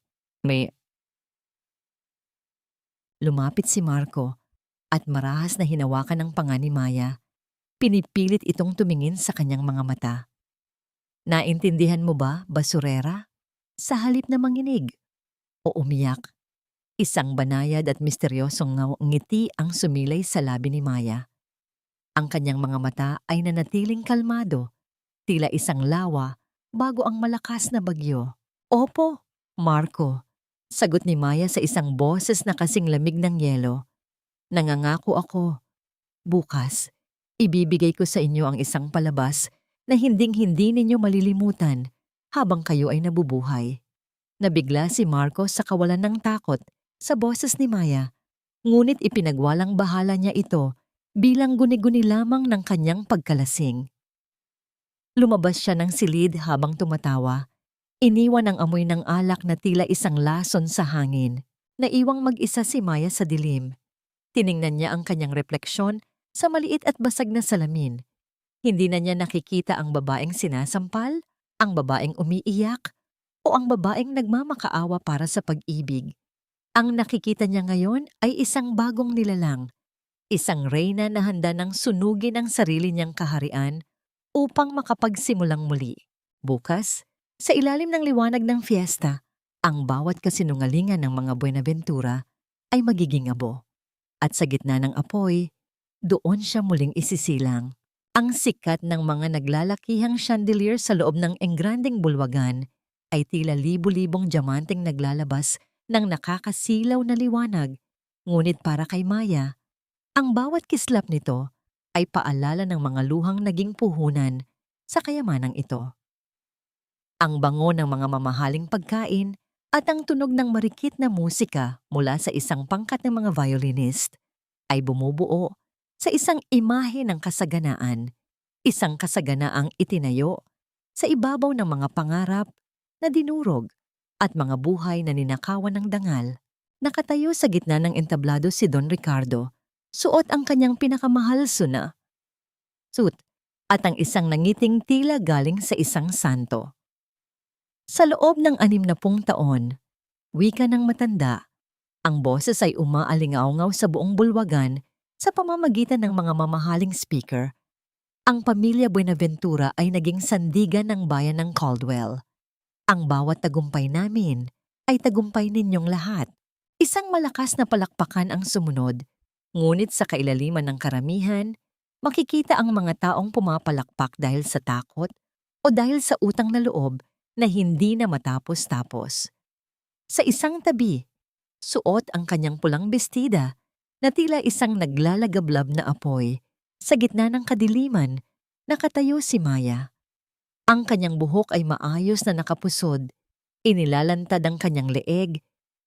Lumapit si Marco at marahas na hinawakan ng panga ni Maya. Pinipilit itong tumingin sa kanyang mga mata. Naintindihan mo ba, basurera? Sa halip na manginig o umiyak, isang banayad at misteryosong ngiti ang sumilay sa labi ni Maya. Ang kanyang mga mata ay nanatiling kalmado, tila isang lawa bago ang malakas na bagyo. Opo, Marco, sagot ni Maya sa isang boses na kasing lamig ng yelo. Nangangako ako. Bukas, ibibigay ko sa inyo ang isang palabas na hinding-hindi ninyo malilimutan habang kayo ay nabubuhay. Nabigla si Marco sa kawalan ng takot sa boses ni Maya, ngunit ipinagwalang bahala niya ito bilang guni-guni lamang ng kanyang pagkalasing. Lumabas siya ng silid habang tumatawa. Iniwan ang amoy ng alak na tila isang lason sa hangin. Naiwang mag-isa si Maya sa dilim. Tiningnan niya ang kanyang refleksyon sa maliit at basag na salamin. Hindi na niya nakikita ang babaeng sinasampal, ang babaeng umiiyak, o ang babaeng nagmamakaawa para sa pag-ibig. Ang nakikita niya ngayon ay isang bagong nilalang, isang reyna na handa ng sunugin ang sarili niyang kaharian upang makapagsimulang muli. Bukas, sa ilalim ng liwanag ng fiesta, ang bawat kasinungalingan ng mga Buenaventura ay magiging abo. At sa gitna ng apoy, doon siya muling isisilang. Ang sikat ng mga naglalakihang chandelier sa loob ng engrandeng bulwagan ay tila libu-libong diamanteng naglalabas ng nakakasilaw na liwanag. Ngunit para kay Maya, ang bawat kislap nito ay paalala ng mga luhang naging puhunan sa kayamanang ito. Ang bango ng mga mamahaling pagkain at ang tunog ng marikit na musika mula sa isang pangkat ng mga violinist ay bumubuo sa isang imahe ng kasaganaan, isang kasaganaang itinayo sa ibabaw ng mga pangarap na dinurog at mga buhay na ninakawan ng dangal. Nakatayo sa gitna ng entablado si Don Ricardo, suot ang kanyang pinakamahal na suit at ang isang nangiting tila galing sa isang santo. Sa loob ng 60 taon, wika ng matanda, ang boses ay umaalingaw-ngaw sa buong bulwagan sa pamamagitan ng mga mamahaling speaker. Ang pamilya Buenaventura ay naging sandigan ng bayan ng Caldwell. Ang bawat tagumpay namin ay tagumpay ninyong lahat. Isang malakas na palakpakan ang sumunod, ngunit sa kailaliman ng karamihan, makikita ang mga taong pumapalakpak dahil sa takot o dahil sa utang na loob na hindi na matapos-tapos. Sa isang tabi, suot ang kanyang pulang bestida na tila isang naglalagablab na apoy. Sa gitna ng kadiliman, nakatayo si Maya. Ang kanyang buhok ay maayos na nakapusod. Inilalantad ang kanyang leeg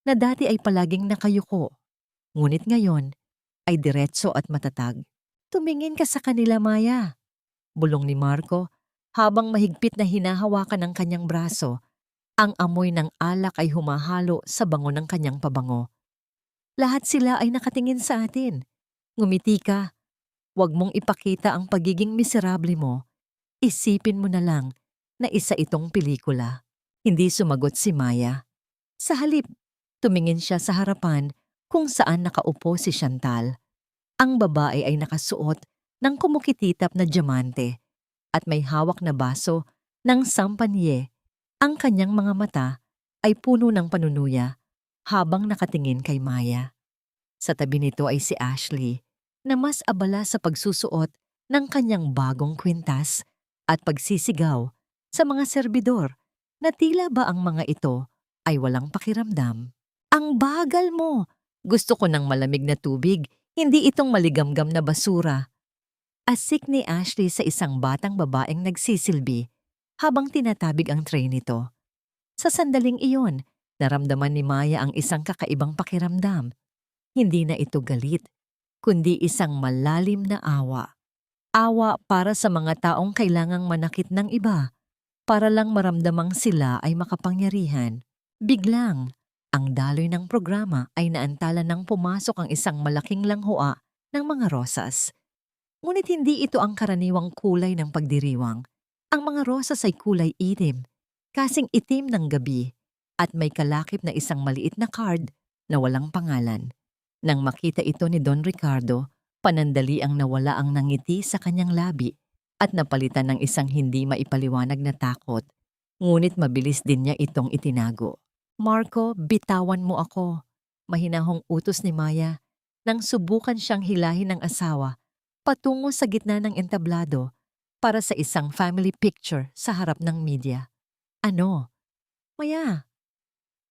na dati ay palaging nakayuko. Ngunit ngayon ay diretso at matatag. Tumingin ka sa kanila, Maya, bulong ni Marco habang mahigpit na hinahawakan ang kanyang braso. Ang amoy ng alak ay humahalo sa bango ng kanyang pabango. Lahat sila ay nakatingin sa atin. Ngumiti ka. Huwag mong ipakita ang pagiging miserable mo. Isipin mo na lang na isa itong pelikula. Hindi sumagot si Maya. Sa halip, tumingin siya sa harapan kung saan nakaupo si Chantal. Ang babae ay nakasuot ng kumukititap na diamante at may hawak na baso ng sampanye. Ang kanyang mga mata ay puno ng panunuya habang nakatingin kay Maya. Sa tabi nito ay si Ashley na mas abala sa pagsusuot ng kanyang bagong kwintas at pagsisigaw sa mga serbidor na tila ba ang mga ito ay walang pakiramdam. Ang bagal mo! Gusto ko ng malamig na tubig, hindi itong maligamgam na basura. Asik ni Ashley sa isang batang babaeng nagsisilbi habang tinatabig ang tray nito. Sa sandaling iyon, naramdaman ni Maya ang isang kakaibang pakiramdam. Hindi na ito galit, kundi isang malalim na awa. Awa para sa mga taong kailangang manakit ng iba, para lang maramdamang sila ay makapangyarihan. Biglang, ang daloy ng programa ay naantala nang pumasok ang isang malaking langhua ng mga rosas. Ngunit hindi ito ang karaniwang kulay ng pagdiriwang. Ang mga rosas ay kulay itim, kasing itim ng gabi, at may kalakip na isang maliit na card na walang pangalan. Nang makita ito ni Don Ricardo, panandali ang nawala ang nangiti sa kanyang labi at napalitan ng isang hindi maipaliwanag na takot. Ngunit mabilis din niya itong itinago. Marco, bitawan mo ako. Mahinahong utos ni Maya nang subukan siyang hilahin ng asawa patungo sa gitna ng entablado para sa isang family picture sa harap ng media. Ano? Maya,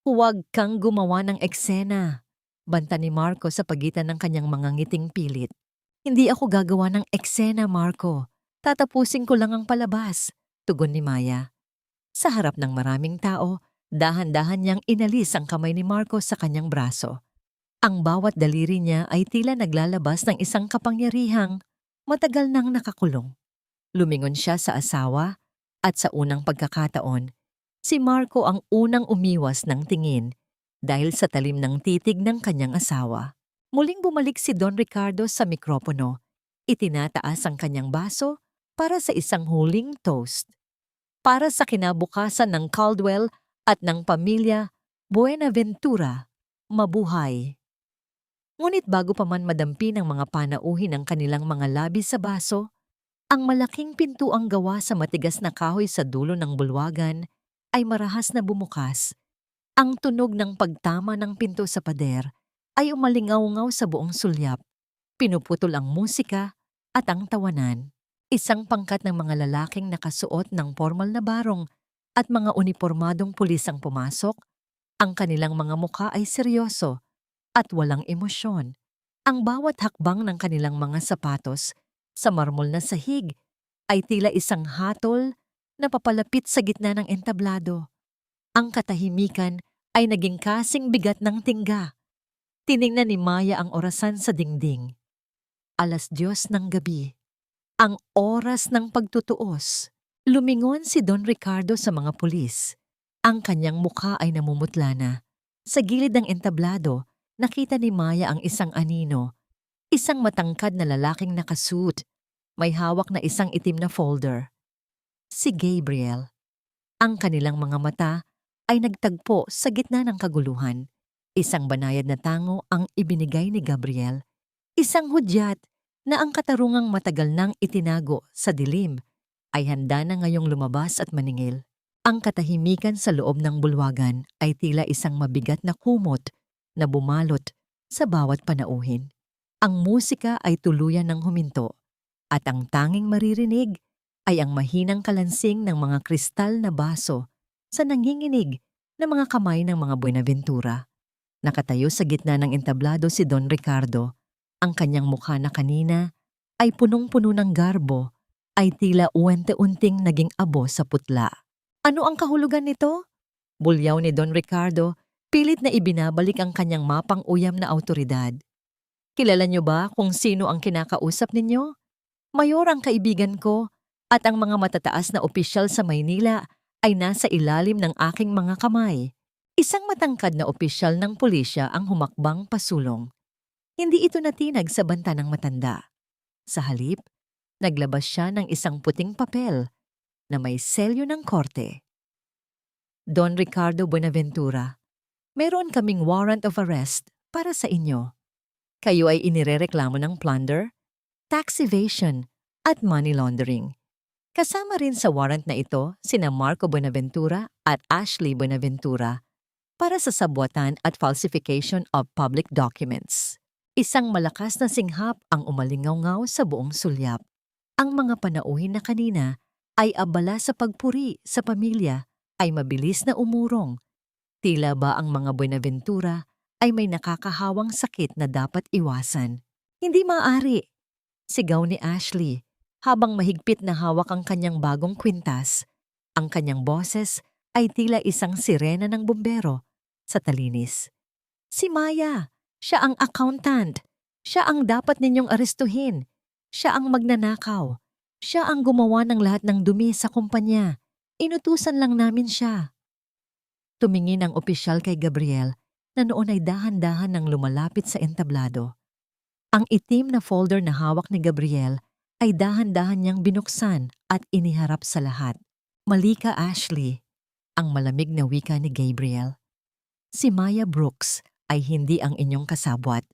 huwag kang gumawa ng eksena. Banta ni Marco sa pagitan ng kanyang mga ngiting pilit. Hindi ako gagawa ng eksena, Marco. Tatapusin ko lang ang palabas, tugon ni Maya. Sa harap ng maraming tao, dahan-dahan niyang inalis ang kamay ni Marco sa kanyang braso. Ang bawat daliri niya ay tila naglalabas ng isang kapangyarihang matagal nang nakakulong. Lumingon siya sa asawa at sa unang pagkakataon, si Marco ang unang umiwas ng tingin dahil sa talim ng titig ng kanyang asawa. Muling bumalik si Don Ricardo sa mikropono. Itinataas ang kanyang baso para sa isang huling toast. Para sa kinabukasan ng Caldwell at ng pamilya Buenaventura, mabuhay. Ngunit bago pa man madampi ng mga panauhin ang kanilang mga labi sa baso, ang malaking pintuang gawa sa matigas na kahoy sa dulo ng bulwagan ay marahas na bumukas. Ang tunog ng pagtama ng pinto sa pader ay umalingaw-ngaw sa buong sulyap. Pinuputol ang musika at ang tawanan. Isang pangkat ng mga lalaking nakasuot ng formal na barong at mga unipormadong pulis ang pumasok. Ang kanilang mga mukha ay seryoso at walang emosyon. Ang bawat hakbang ng kanilang mga sapatos sa marmol na sahig ay tila isang hatol na papalapit sa gitna ng entablado. Ang katahimikan ay naging kasing bigat ng tingga. Tiningnan ni Maya ang orasan sa dingding. 10:00 ng gabi. Ang oras ng pagtutuos. Lumingon si Don Ricardo sa mga pulis. Ang kanyang mukha ay namumutla na. Sa gilid ng entablado, nakita ni Maya ang isang anino. Isang matangkad na lalaking nakasuit. May hawak na isang itim na folder. Si Gabriel. Ang kanilang mga mata ay nagtagpo sa gitna ng kaguluhan. Isang banayad na tango ang ibinigay ni Gabriel. Isang hudyat na ang katarungang matagal nang itinago sa dilim ay handa na ngayong lumabas at maningil. Ang katahimikan sa loob ng bulwagan ay tila isang mabigat na kumot na bumalot sa bawat panauhin. Ang musika ay tuluyan ng huminto at ang tanging maririnig ay ang mahinang kalansing ng mga kristal na baso sa nanginginig na mga kamay ng mga Buenaventura. Nakatayo sa gitna ng entablado si Don Ricardo. Ang kanyang mukha na kanina ay punong-puno ng garbo ay tila unti-unting naging abo sa putla. Ano ang kahulugan nito? Bulyaw ni Don Ricardo, pilit na ibinabalik ang kanyang mapang-uyam na awtoridad. Kilala niyo ba kung sino ang kinakausap ninyo? Mayor ang kaibigan ko at ang mga matataas na opisyal sa Maynila ay nasa ilalim ng aking mga kamay. Isang matangkad na opisyal ng pulisya ang humakbang pasulong. Hindi ito natinag sa banta ng matanda. Sa halip, naglabas siya ng isang puting papel na may selyo ng korte. Don Ricardo Buenaventura, meron kaming warrant of arrest para sa inyo. Kayo ay inirereklamo ng plunder, tax evasion, at money laundering. Kasama rin sa warrant na ito sina Marco Buenaventura at Ashley Buenaventura para sa sabwatan at falsification of public documents. Isang malakas na singhap ang umalingaw-ngaw sa buong sulyap. Ang mga panauhin na kanina ay abala sa pagpuri sa pamilya ay mabilis na umurong. Tila ba ang mga Buenaventura ay may nakakahawang sakit na dapat iwasan. Hindi maaari, sigaw ni Ashley habang mahigpit na hawak ang kanyang bagong kwintas. Ang kanyang boses ay tila isang sirena ng bumbero sa talinis. Si Maya, siya ang accountant. Siya ang dapat ninyong arestuhin. Siya ang magnanakaw. Siya ang gumawa ng lahat ng dumi sa kumpanya. Inutusan lang namin siya. Tumingin ang opisyal kay Gabriel na noon ay dahan-dahan nang lumalapit sa entablado. Ang itim na folder na hawak ni Gabriel ay dahan-dahan niyang binuksan at iniharap sa lahat. Mali ka, Ashley, ang malamig na wika ni Gabriel. Si Maya Brooks ay hindi ang inyong kasabwat.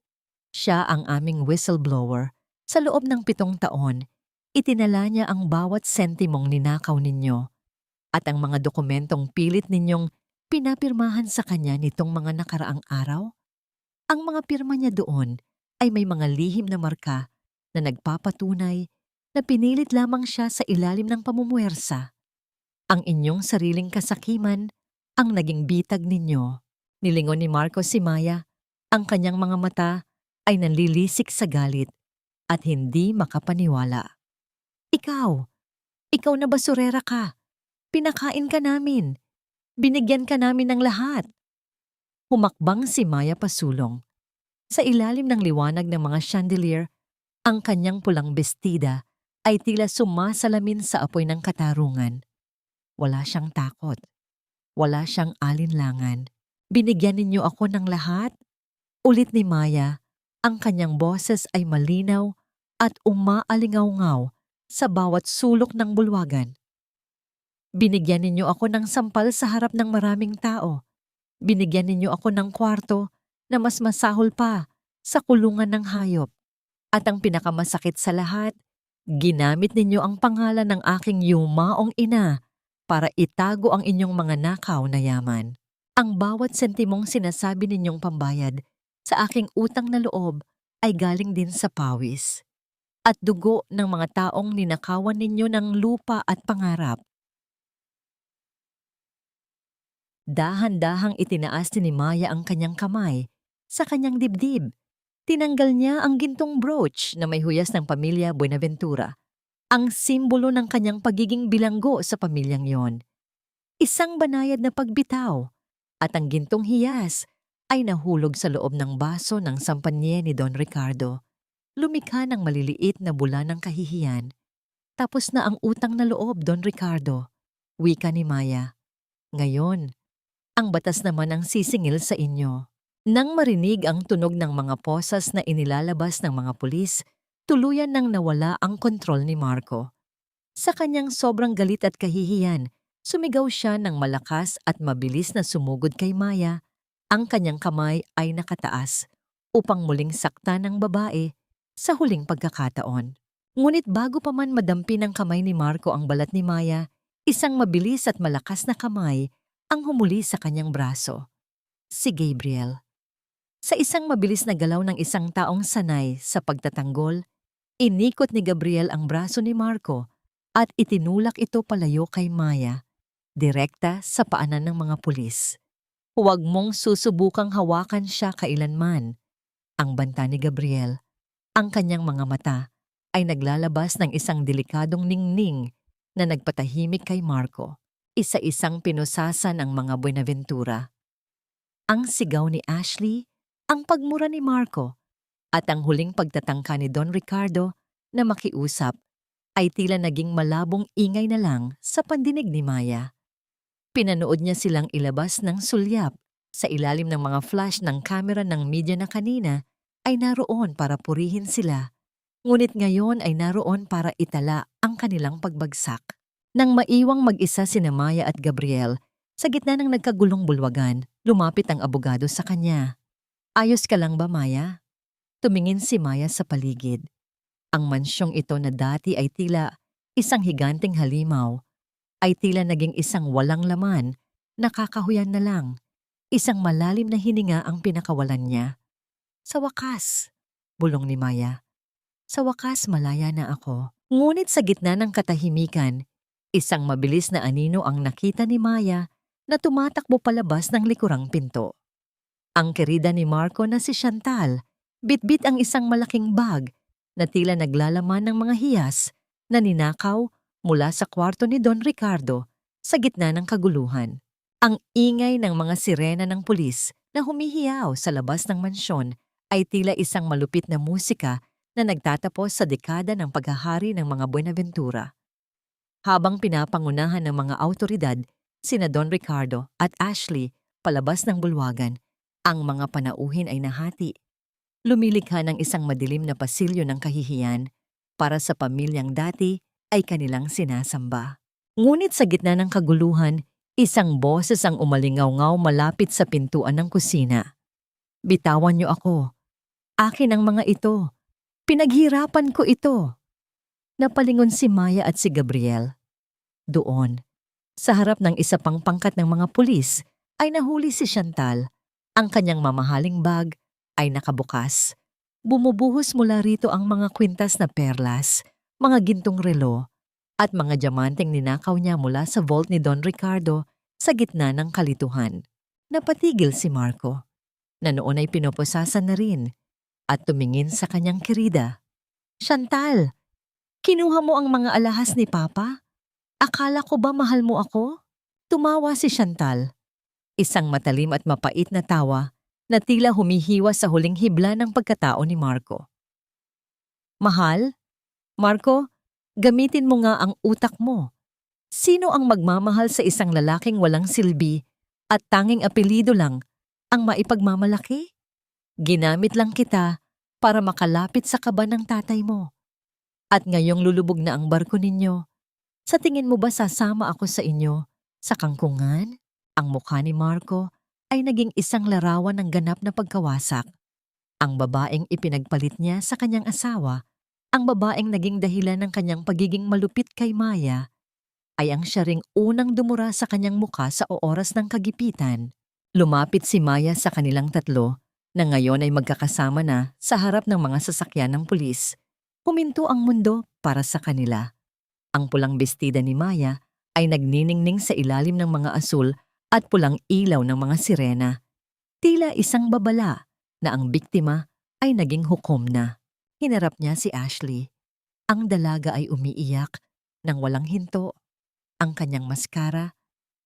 Siya ang aming whistleblower. Sa loob ng 7 taon, itinala niya ang bawat sentimong ninakaw ninyo at ang mga dokumentong pilit ninyong pinapirmahan sa kanya nitong mga nakaraang araw. Ang mga pirma niya doon ay may mga lihim na marka na nagpapatunay na pinilit lamang siya sa ilalim ng pamumuwersa. Ang inyong sariling kasakiman ang naging bitag ninyo. Nilingon ni Marco si Maya, ang kanyang mga mata ay nanlilisik sa galit at hindi makapaniwala. Ikaw na basurera ka. Pinakain ka namin. Binigyan ka namin ng lahat. Humakbang si Maya pasulong. Sa ilalim ng liwanag ng mga chandelier, ang kanyang pulang bestida ay tila sumasalamin sa apoy ng katarungan. Wala siyang takot. Wala siyang alinlangan. Binigyan ninyo ako ng lahat? Ulit ni Maya, ang kanyang boses ay malinaw at umaalingaw-ngaw sa bawat sulok ng bulwagan. Binigyan ninyo ako ng sampal sa harap ng maraming tao. Binigyan ninyo ako ng kwarto na mas masahol pa sa kulungan ng hayop. At ang pinakamasakit sa lahat, ginamit ninyo ang pangalan ng aking yumaong ina para itago ang inyong mga nakaw na yaman. Ang bawat sentimong sinasabi ninyong pambayad sa aking utang na loob ay galing din sa pawis at dugo ng mga taong ninakawan ninyo ng lupa at pangarap. Dahan-dahang itinaas ni Maya ang kanyang kamay sa kanyang dibdib. Tinanggal niya ang gintong brooch na may huyas ng pamilya Buenaventura, ang simbolo ng kanyang pagiging bilanggo sa pamilyang yon. Isang banayad na pagbitaw at ang gintong hiyas ay nahulog sa loob ng baso ng sampanye ni Don Ricardo. Lumikha ng maliliit na bula ng kahihiyan. Tapos na ang utang na loob, Don Ricardo, wika ni Maya. Ngayon, ang batas naman ang sisingil sa inyo. Nang marinig ang tunog ng mga posas na inilalabas ng mga pulis, tuluyan nang nawala ang kontrol ni Marco. Sa kanyang sobrang galit at kahihiyan, sumigaw siya ng malakas at mabilis na sumugod kay Maya. Ang kanyang kamay ay nakataas upang muling saktan ng babae sa huling pagkakataon. Ngunit bago pa man madampi ng kamay ni Marco ang balat ni Maya, isang mabilis at malakas na kamay ang humuli sa kanyang braso. Si Gabriel. Sa isang mabilis na galaw ng isang taong sanay sa pagtatanggol, inikot ni Gabriel ang braso ni Marco at itinulak ito palayo kay Maya, direkta sa paanan ng mga pulis. Huwag mong susubukang hawakan siya kailanman. Ang banta ni Gabriel. Ang kanyang mga mata ay naglalabas ng isang delikadong ningning na nagpatahimik kay Marco. Isa-isang pinusasan ang mga Buenaventura. Ang sigaw ni Ashley, ang pagmura ni Marco, at ang huling pagtatangka ni Don Ricardo na makiusap ay tila naging malabong ingay na lang sa pandinig ni Maya. Pinanood niya silang ilabas ng sulyap. Sa ilalim ng mga flash ng kamera ng media na kanina ay naroon para purihin sila. Ngunit ngayon ay naroon para itala ang kanilang pagbagsak. Nang maiwang mag-isa sina Maya at Gabriel, sa gitna ng nagkagulong bulwagan, lumapit ang abogado sa kanya. Ayos ka lang ba, Maya? Tumingin si Maya sa paligid. Ang mansyong ito na dati ay tila isang higanting halimaw, ay tila naging isang walang laman, nakakahuyan na lang. Isang malalim na hininga ang pinakawalan niya. Sa wakas, bulong ni Maya. Sa wakas malaya na ako. Ngunit sa gitna ng katahimikan, isang mabilis na anino ang nakita ni Maya na tumatakbo palabas ng likurang pinto. Ang kerida ni Marco na si Chantal, bitbit ang isang malaking bag na tila naglalaman ng mga hiyas na ninakaw mula sa kwarto ni Don Ricardo sa gitna ng kaguluhan. Ang ingay ng mga sirena ng pulis na humihiyaw sa labas ng mansyon ay tila isang malupit na musika na nagtatapos sa dekada ng paghahari ng mga Buenaventura. Habang pinapangunahan ng mga awtoridad, sina Don Ricardo at Ashley palabas ng bulwagan, ang mga panauhin ay nahati. Lumilikha ng isang madilim na pasilyo ng kahihiyan para sa pamilyang dati ay kanilang sinasamba. Ngunit sa gitna ng kaguluhan, isang boses ang umalingaw-ngaw malapit sa pintuan ng kusina. Bitawan niyo ako. Akin ang mga ito. Pinaghirapan ko ito. Napalingon si Maya at si Gabriel. Doon, sa harap ng isa pang pangkat ng mga pulis, ay nahuli si Chantal. Ang kanyang mamahaling bag ay nakabukas. Bumubuhos mula rito ang mga kwintas na perlas, mga gintong relo, at mga diamanteng ninakaw niya mula sa vault ni Don Ricardo sa gitna ng kalituhan. Napatigil si Marco, na noon ay pinoposasan na rin, at tumingin sa kanyang kerida. Chantal, kinuha mo ang mga alahas ni Papa? Akala ko ba mahal mo ako? Tumawa si Chantal. Isang matalim at mapait na tawa na tila humihiwa sa huling hibla ng pagkatao ni Marco. Mahal? Marco, gamitin mo nga ang utak mo. Sino ang magmamahal sa isang lalaking walang silbi at tanging apelido lang ang maipagmamalaki? Ginamit lang kita para makalapit sa kaba ng tatay mo. At ngayong lulubog na ang barko ninyo, sa tingin mo ba sasama ako sa inyo sa kangkungan? Ang mukha ni Marco ay naging isang larawan ng ganap na pagkawasak. Ang babaeng ipinagpalit niya sa kanyang asawa, ang babaeng naging dahilan ng kanyang pagiging malupit kay Maya, ay ang siya ring unang dumura sa kanyang mukha sa oras ng kagipitan. Lumapit si Maya sa kanilang tatlo na ngayon ay magkakasama na sa harap ng mga sasakyan ng pulis. Huminto ang mundo para sa kanila. Ang pulang bestida ni Maya ay nagniningning sa ilalim ng mga asul at pulang ilaw ng mga sirena. Tila isang babala na ang biktima ay naging hukom na. Hinarap niya si Ashley. Ang dalaga ay umiiyak nang walang hinto. Ang kanyang maskara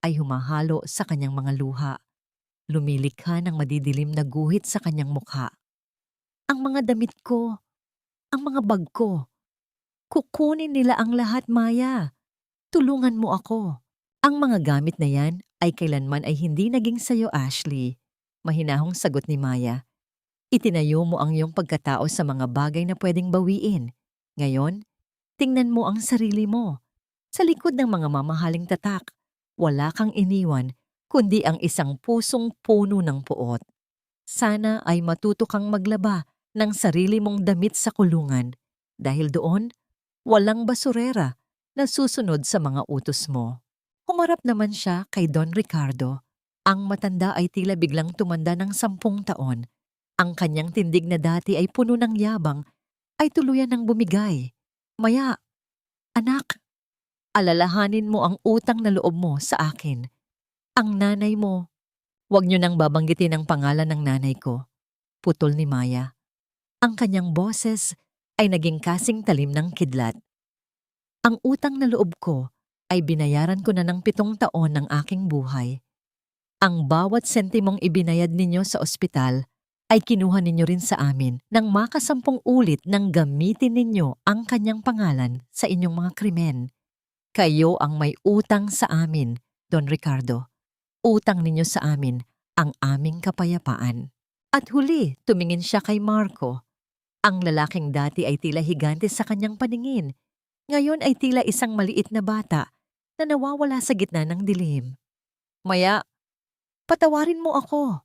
ay humahalo sa kanyang mga luha. Lumilikha ng madidilim na guhit sa kanyang mukha. Ang mga damit ko, ang mga bag ko. Kukunin nila ang lahat, Maya. Tulungan mo ako. Ang mga gamit na yan ay kailanman ay hindi naging sayo, Ashley. Mahinahong sagot ni Maya. Itinayo mo ang iyong pagkatao sa mga bagay na pwedeng bawiin. Ngayon, tingnan mo ang sarili mo. Sa likod ng mga mamahaling tatak, wala kang iniwan kundi ang isang pusong puno ng puot. Sana ay matuto kang maglaba ng sarili mong damit sa kulungan dahil doon, walang basurera na susunod sa mga utos mo. Humarap naman siya kay Don Ricardo. Ang matanda ay tila biglang tumanda ng 10 taon. Ang kanyang tindig na dati ay puno ng yabang ay tuluyan ng bumigay. Maya, anak, alalahanin mo ang utang na loob mo sa akin. Ang nanay mo, huwag niyo nang babanggitin ang pangalan ng nanay ko. Putol ni Maya. Ang kanyang boses ay naging kasing talim ng kidlat. Ang utang na loob ko ay binayaran ko na ng 7 taon ng aking buhay. Ang bawat sentimong ibinayad ninyo sa ospital ay kinuha ninyo rin sa amin nang makasampung ulit nang gamitin ninyo ang kanyang pangalan sa inyong mga krimen. Kayo ang may utang sa amin, Don Ricardo. Utang ninyo sa amin ang aming kapayapaan. At huli, tumingin siya kay Marco. Ang lalaking dati ay tila higante sa kanyang paningin. Ngayon ay tila isang maliit na bata na nawawala sa gitna ng dilim. Maya, patawarin mo ako,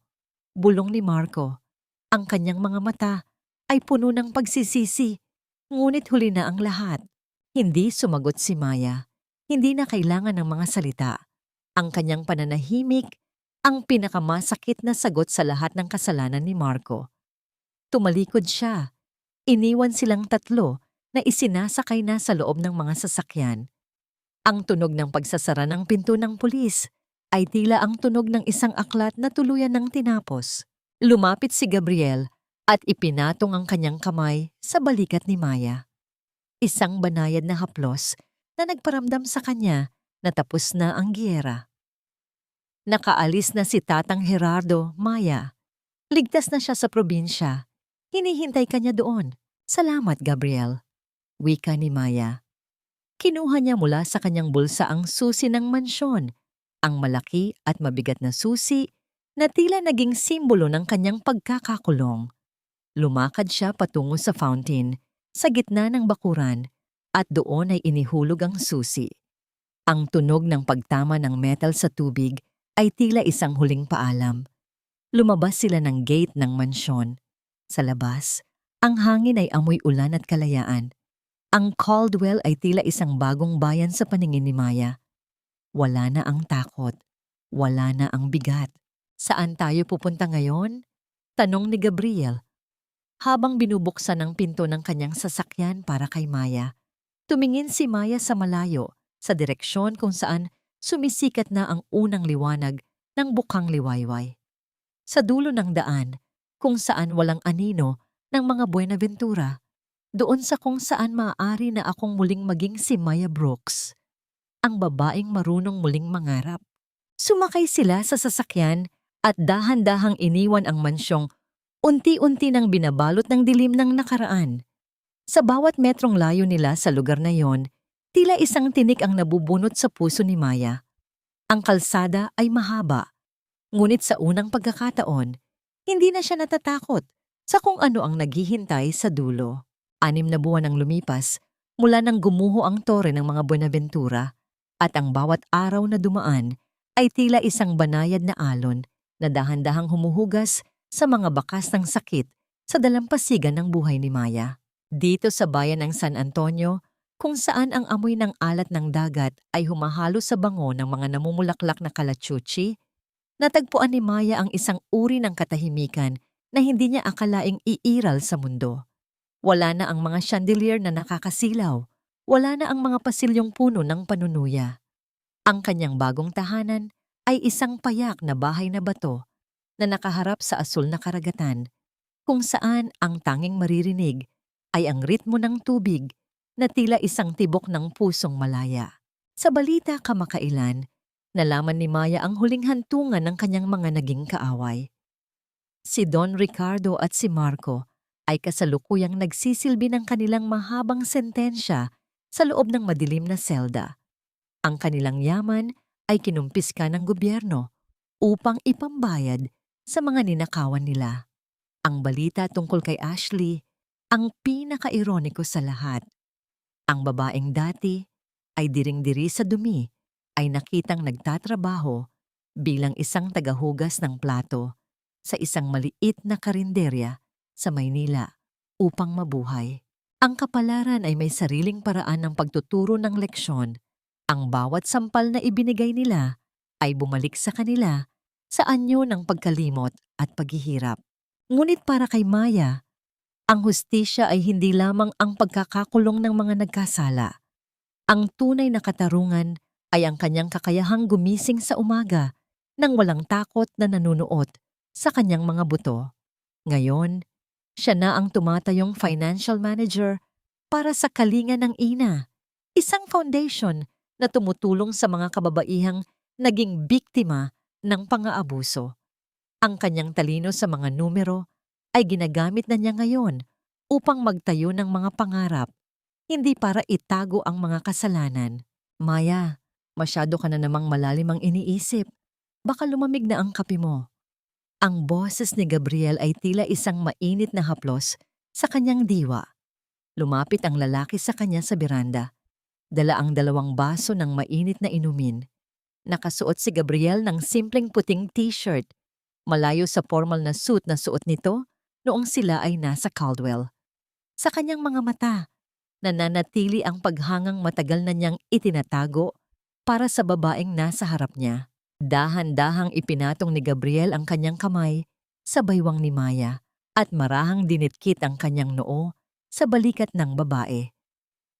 bulong ni Marco. Ang kanyang mga mata ay puno ng pagsisisi, ngunit huli na ang lahat. Hindi sumagot si Maya. Hindi na kailangan ng mga salita. Ang kanyang pananahimik Ang pinakamasakit na sagot sa lahat ng kasalanan ni Marco. Tumalikod siya. Iniwan silang tatlo na isinasakay na sa loob ng mga sasakyan. Ang tunog ng pagsasara ng pinto ng pulis ay tila ang tunog ng isang aklat na tuluyan ng tinapos. Lumapit si Gabriel at ipinatong ang kanyang kamay sa balikat ni Maya. Isang banayad na haplos na nagparamdam sa kanya na tapos na ang giyera. Nakaalis na si Tatang Gerardo, Maya. Ligtas na siya sa probinsya. Hinihintay ka niya doon. Salamat, Gabriel. Wika ni Maya. Kinuha niya mula sa kanyang bulsa ang susi ng mansyon, ang malaki at mabigat na susi na tila naging simbolo ng kanyang pagkakakulong. Lumakad siya patungo sa fountain, sa gitna ng bakuran, at doon ay inihulog ang susi. Ang tunog ng pagtama ng metal sa tubig ay tila isang huling paalam. Lumabas sila ng gate ng mansyon. Sa labas, ang hangin ay amoy ulan at kalayaan. Ang Caldwell ay tila isang bagong bayan sa paningin ni Maya. Wala na ang takot. Wala na ang bigat. Saan tayo pupunta ngayon? Tanong ni Gabriel. Habang binubuksan ang pinto ng kanyang sasakyan para kay Maya, tumingin si Maya sa malayo, sa direksyon kung saan sumisikat na ang unang liwanag ng bukang liwayway. Sa dulo ng daan, kung saan walang anino ng mga Buenaventura, doon sa kung saan maaari na akong muling maging si Maya Brooks, ang babaeng marunong muling mangarap. Sumakay sila sa sasakyan at dahan-dahang iniwan ang mansyong unti-unti nang binabalot ng dilim ng nakaraan. Sa bawat metrong layo nila sa lugar na yon, tila isang tinik ang nabubunot sa puso ni Maya. Ang kalsada ay mahaba, ngunit sa unang pagkakataon, hindi na siya natatakot sa kung ano ang naghihintay sa dulo. 6 na buwan ang lumipas mula nang gumuho ang tore ng mga Buenaventura at ang bawat araw na dumaan ay tila isang banayad na alon na dahan-dahang humuhugas sa mga bakas ng sakit sa dalampasigan ng buhay ni Maya. Dito sa bayan ng San Antonio, kung saan ang amoy ng alat ng dagat ay humahalo sa bango ng mga namumulaklak na kalachuchi, natagpuan ni Maya ang isang uri ng katahimikan na hindi niya akalaing iiral sa mundo. Wala na ang mga chandelier na nakakasilaw, wala na ang mga pasilyong puno ng panunuya. Ang kanyang bagong tahanan ay isang payak na bahay na bato na nakaharap sa asul na karagatan, kung saan ang tanging maririnig ay ang ritmo ng tubig na tila isang tibok ng pusong malaya. Sa balita kamakailan, nalaman ni Maya ang huling hantungan ng kanyang mga naging kaaway. Si Don Ricardo at si Marco ay kasalukuyang nagsisilbi ng kanilang mahabang sentensya sa loob ng madilim na selda. Ang kanilang yaman ay kinumpiska ng gobyerno upang ipambayad sa mga ninakawan nila. Ang balita tungkol kay Ashley, ang pinaka-ironiko sa lahat. Ang babaeng dati ay diring-diri sa dumi ay nakitang nagtatrabaho bilang isang tagahugas ng plato sa isang maliit na karinderya sa Maynila upang mabuhay. Ang kapalaran ay may sariling paraan ng pagtuturo ng leksyon. Ang bawat sampal na ibinigay nila ay bumalik sa kanila sa anyo ng pagkalimot at paghihirap. Ngunit para kay Maya, ang hustisya ay hindi lamang ang pagkakakulong ng mga nagkasala. Ang tunay na katarungan ay ang kanyang kakayahang gumising sa umaga nang walang takot na nanunuot sa kanyang mga buto. Ngayon, siya na ang tumatayong financial manager para sa Kalinga ng Ina, isang foundation na tumutulong sa mga kababaihang naging biktima ng pang-aabuso. Ang kanyang talino sa mga numero ay ginagamit na niya ngayon upang magtayo ng mga pangarap, hindi para itago ang mga kasalanan. Maya, masyado ka na namang malalim ang iniisip. Baka lumamig na ang kape mo. Ang boses ni Gabriel ay tila isang mainit na haplos sa kanyang diwa. Lumapit ang lalaki sa kanya sa beranda. Dala ang 2 baso ng mainit na inumin. Nakasuot si Gabriel ng simpleng puting t-shirt, malayo sa formal na suit na suot nito noong sila ay nasa Caldwell. Sa kanyang mga mata, nananatili ang paghangang matagal na niyang itinatago para sa babaeng nasa harap niya. Dahan-dahang ipinatong ni Gabriel ang kanyang kamay sa baywang ni Maya at marahang dinitkit ang kanyang noo sa balikat ng babae.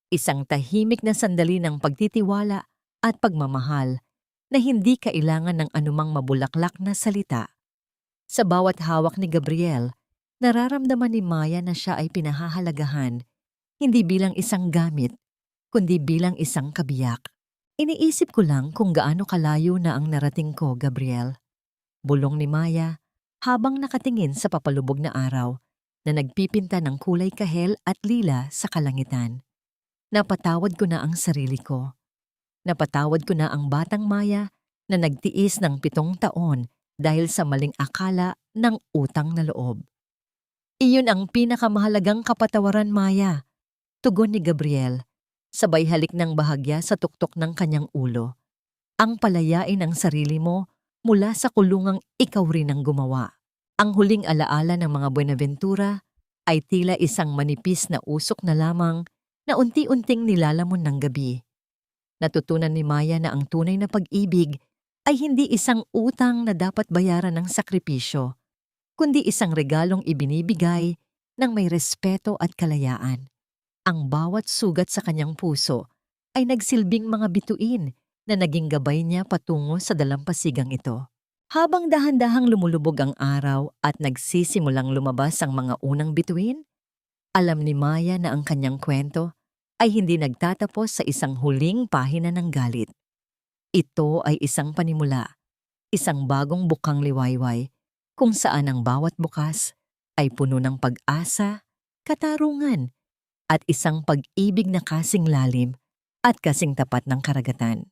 Isang tahimik na sandali ng pagtitiwala at pagmamahal na hindi kailangan ng anumang mabulaklak na salita. Sa bawat hawak ni Gabriel, nararamdaman ni Maya na siya ay pinahahalagahan, hindi bilang isang gamit, kundi bilang isang kabiyak. Iniisip ko lang kung gaano kalayo na ang narating ko, Gabriel. Bulong ni Maya habang nakatingin sa papalubog na araw na nagpipinta ng kulay kahel at lila sa kalangitan. Napatawad ko na ang sarili ko. Napatawad ko na ang batang Maya na nagtiis ng 7 taon dahil sa maling akala ng utang na loob. Iyon ang pinakamahalagang kapatawaran, Maya, tugon ni Gabriel, sabay halik ng bahagya sa tuktok ng kanyang ulo. Ang palayain ang sarili mo mula sa kulungang ikaw rin ang gumawa. Ang huling alaala ng mga Buenaventura ay tila isang manipis na usok na lamang na unti-unting nilalamon ng gabi. Natutunan ni Maya na ang tunay na pag-ibig ay hindi isang utang na dapat bayaran ng sakripisyo, kundi isang regalong ibinibigay ng may respeto at kalayaan. Ang bawat sugat sa kanyang puso ay nagsilbing mga bituin na naging gabay niya patungo sa dalampasigang ito. Habang dahan-dahang lumulubog ang araw at nagsisimulang lumabas ang mga unang bituin, alam ni Maya na ang kanyang kwento ay hindi nagtatapos sa isang huling pahina ng galit. Ito ay isang panimula, isang bagong bukang liwayway kung saan ang bawat bukas ay puno ng pag-asa, katarungan, at isang pag-ibig na kasing lalim at kasing tapat ng karagatan.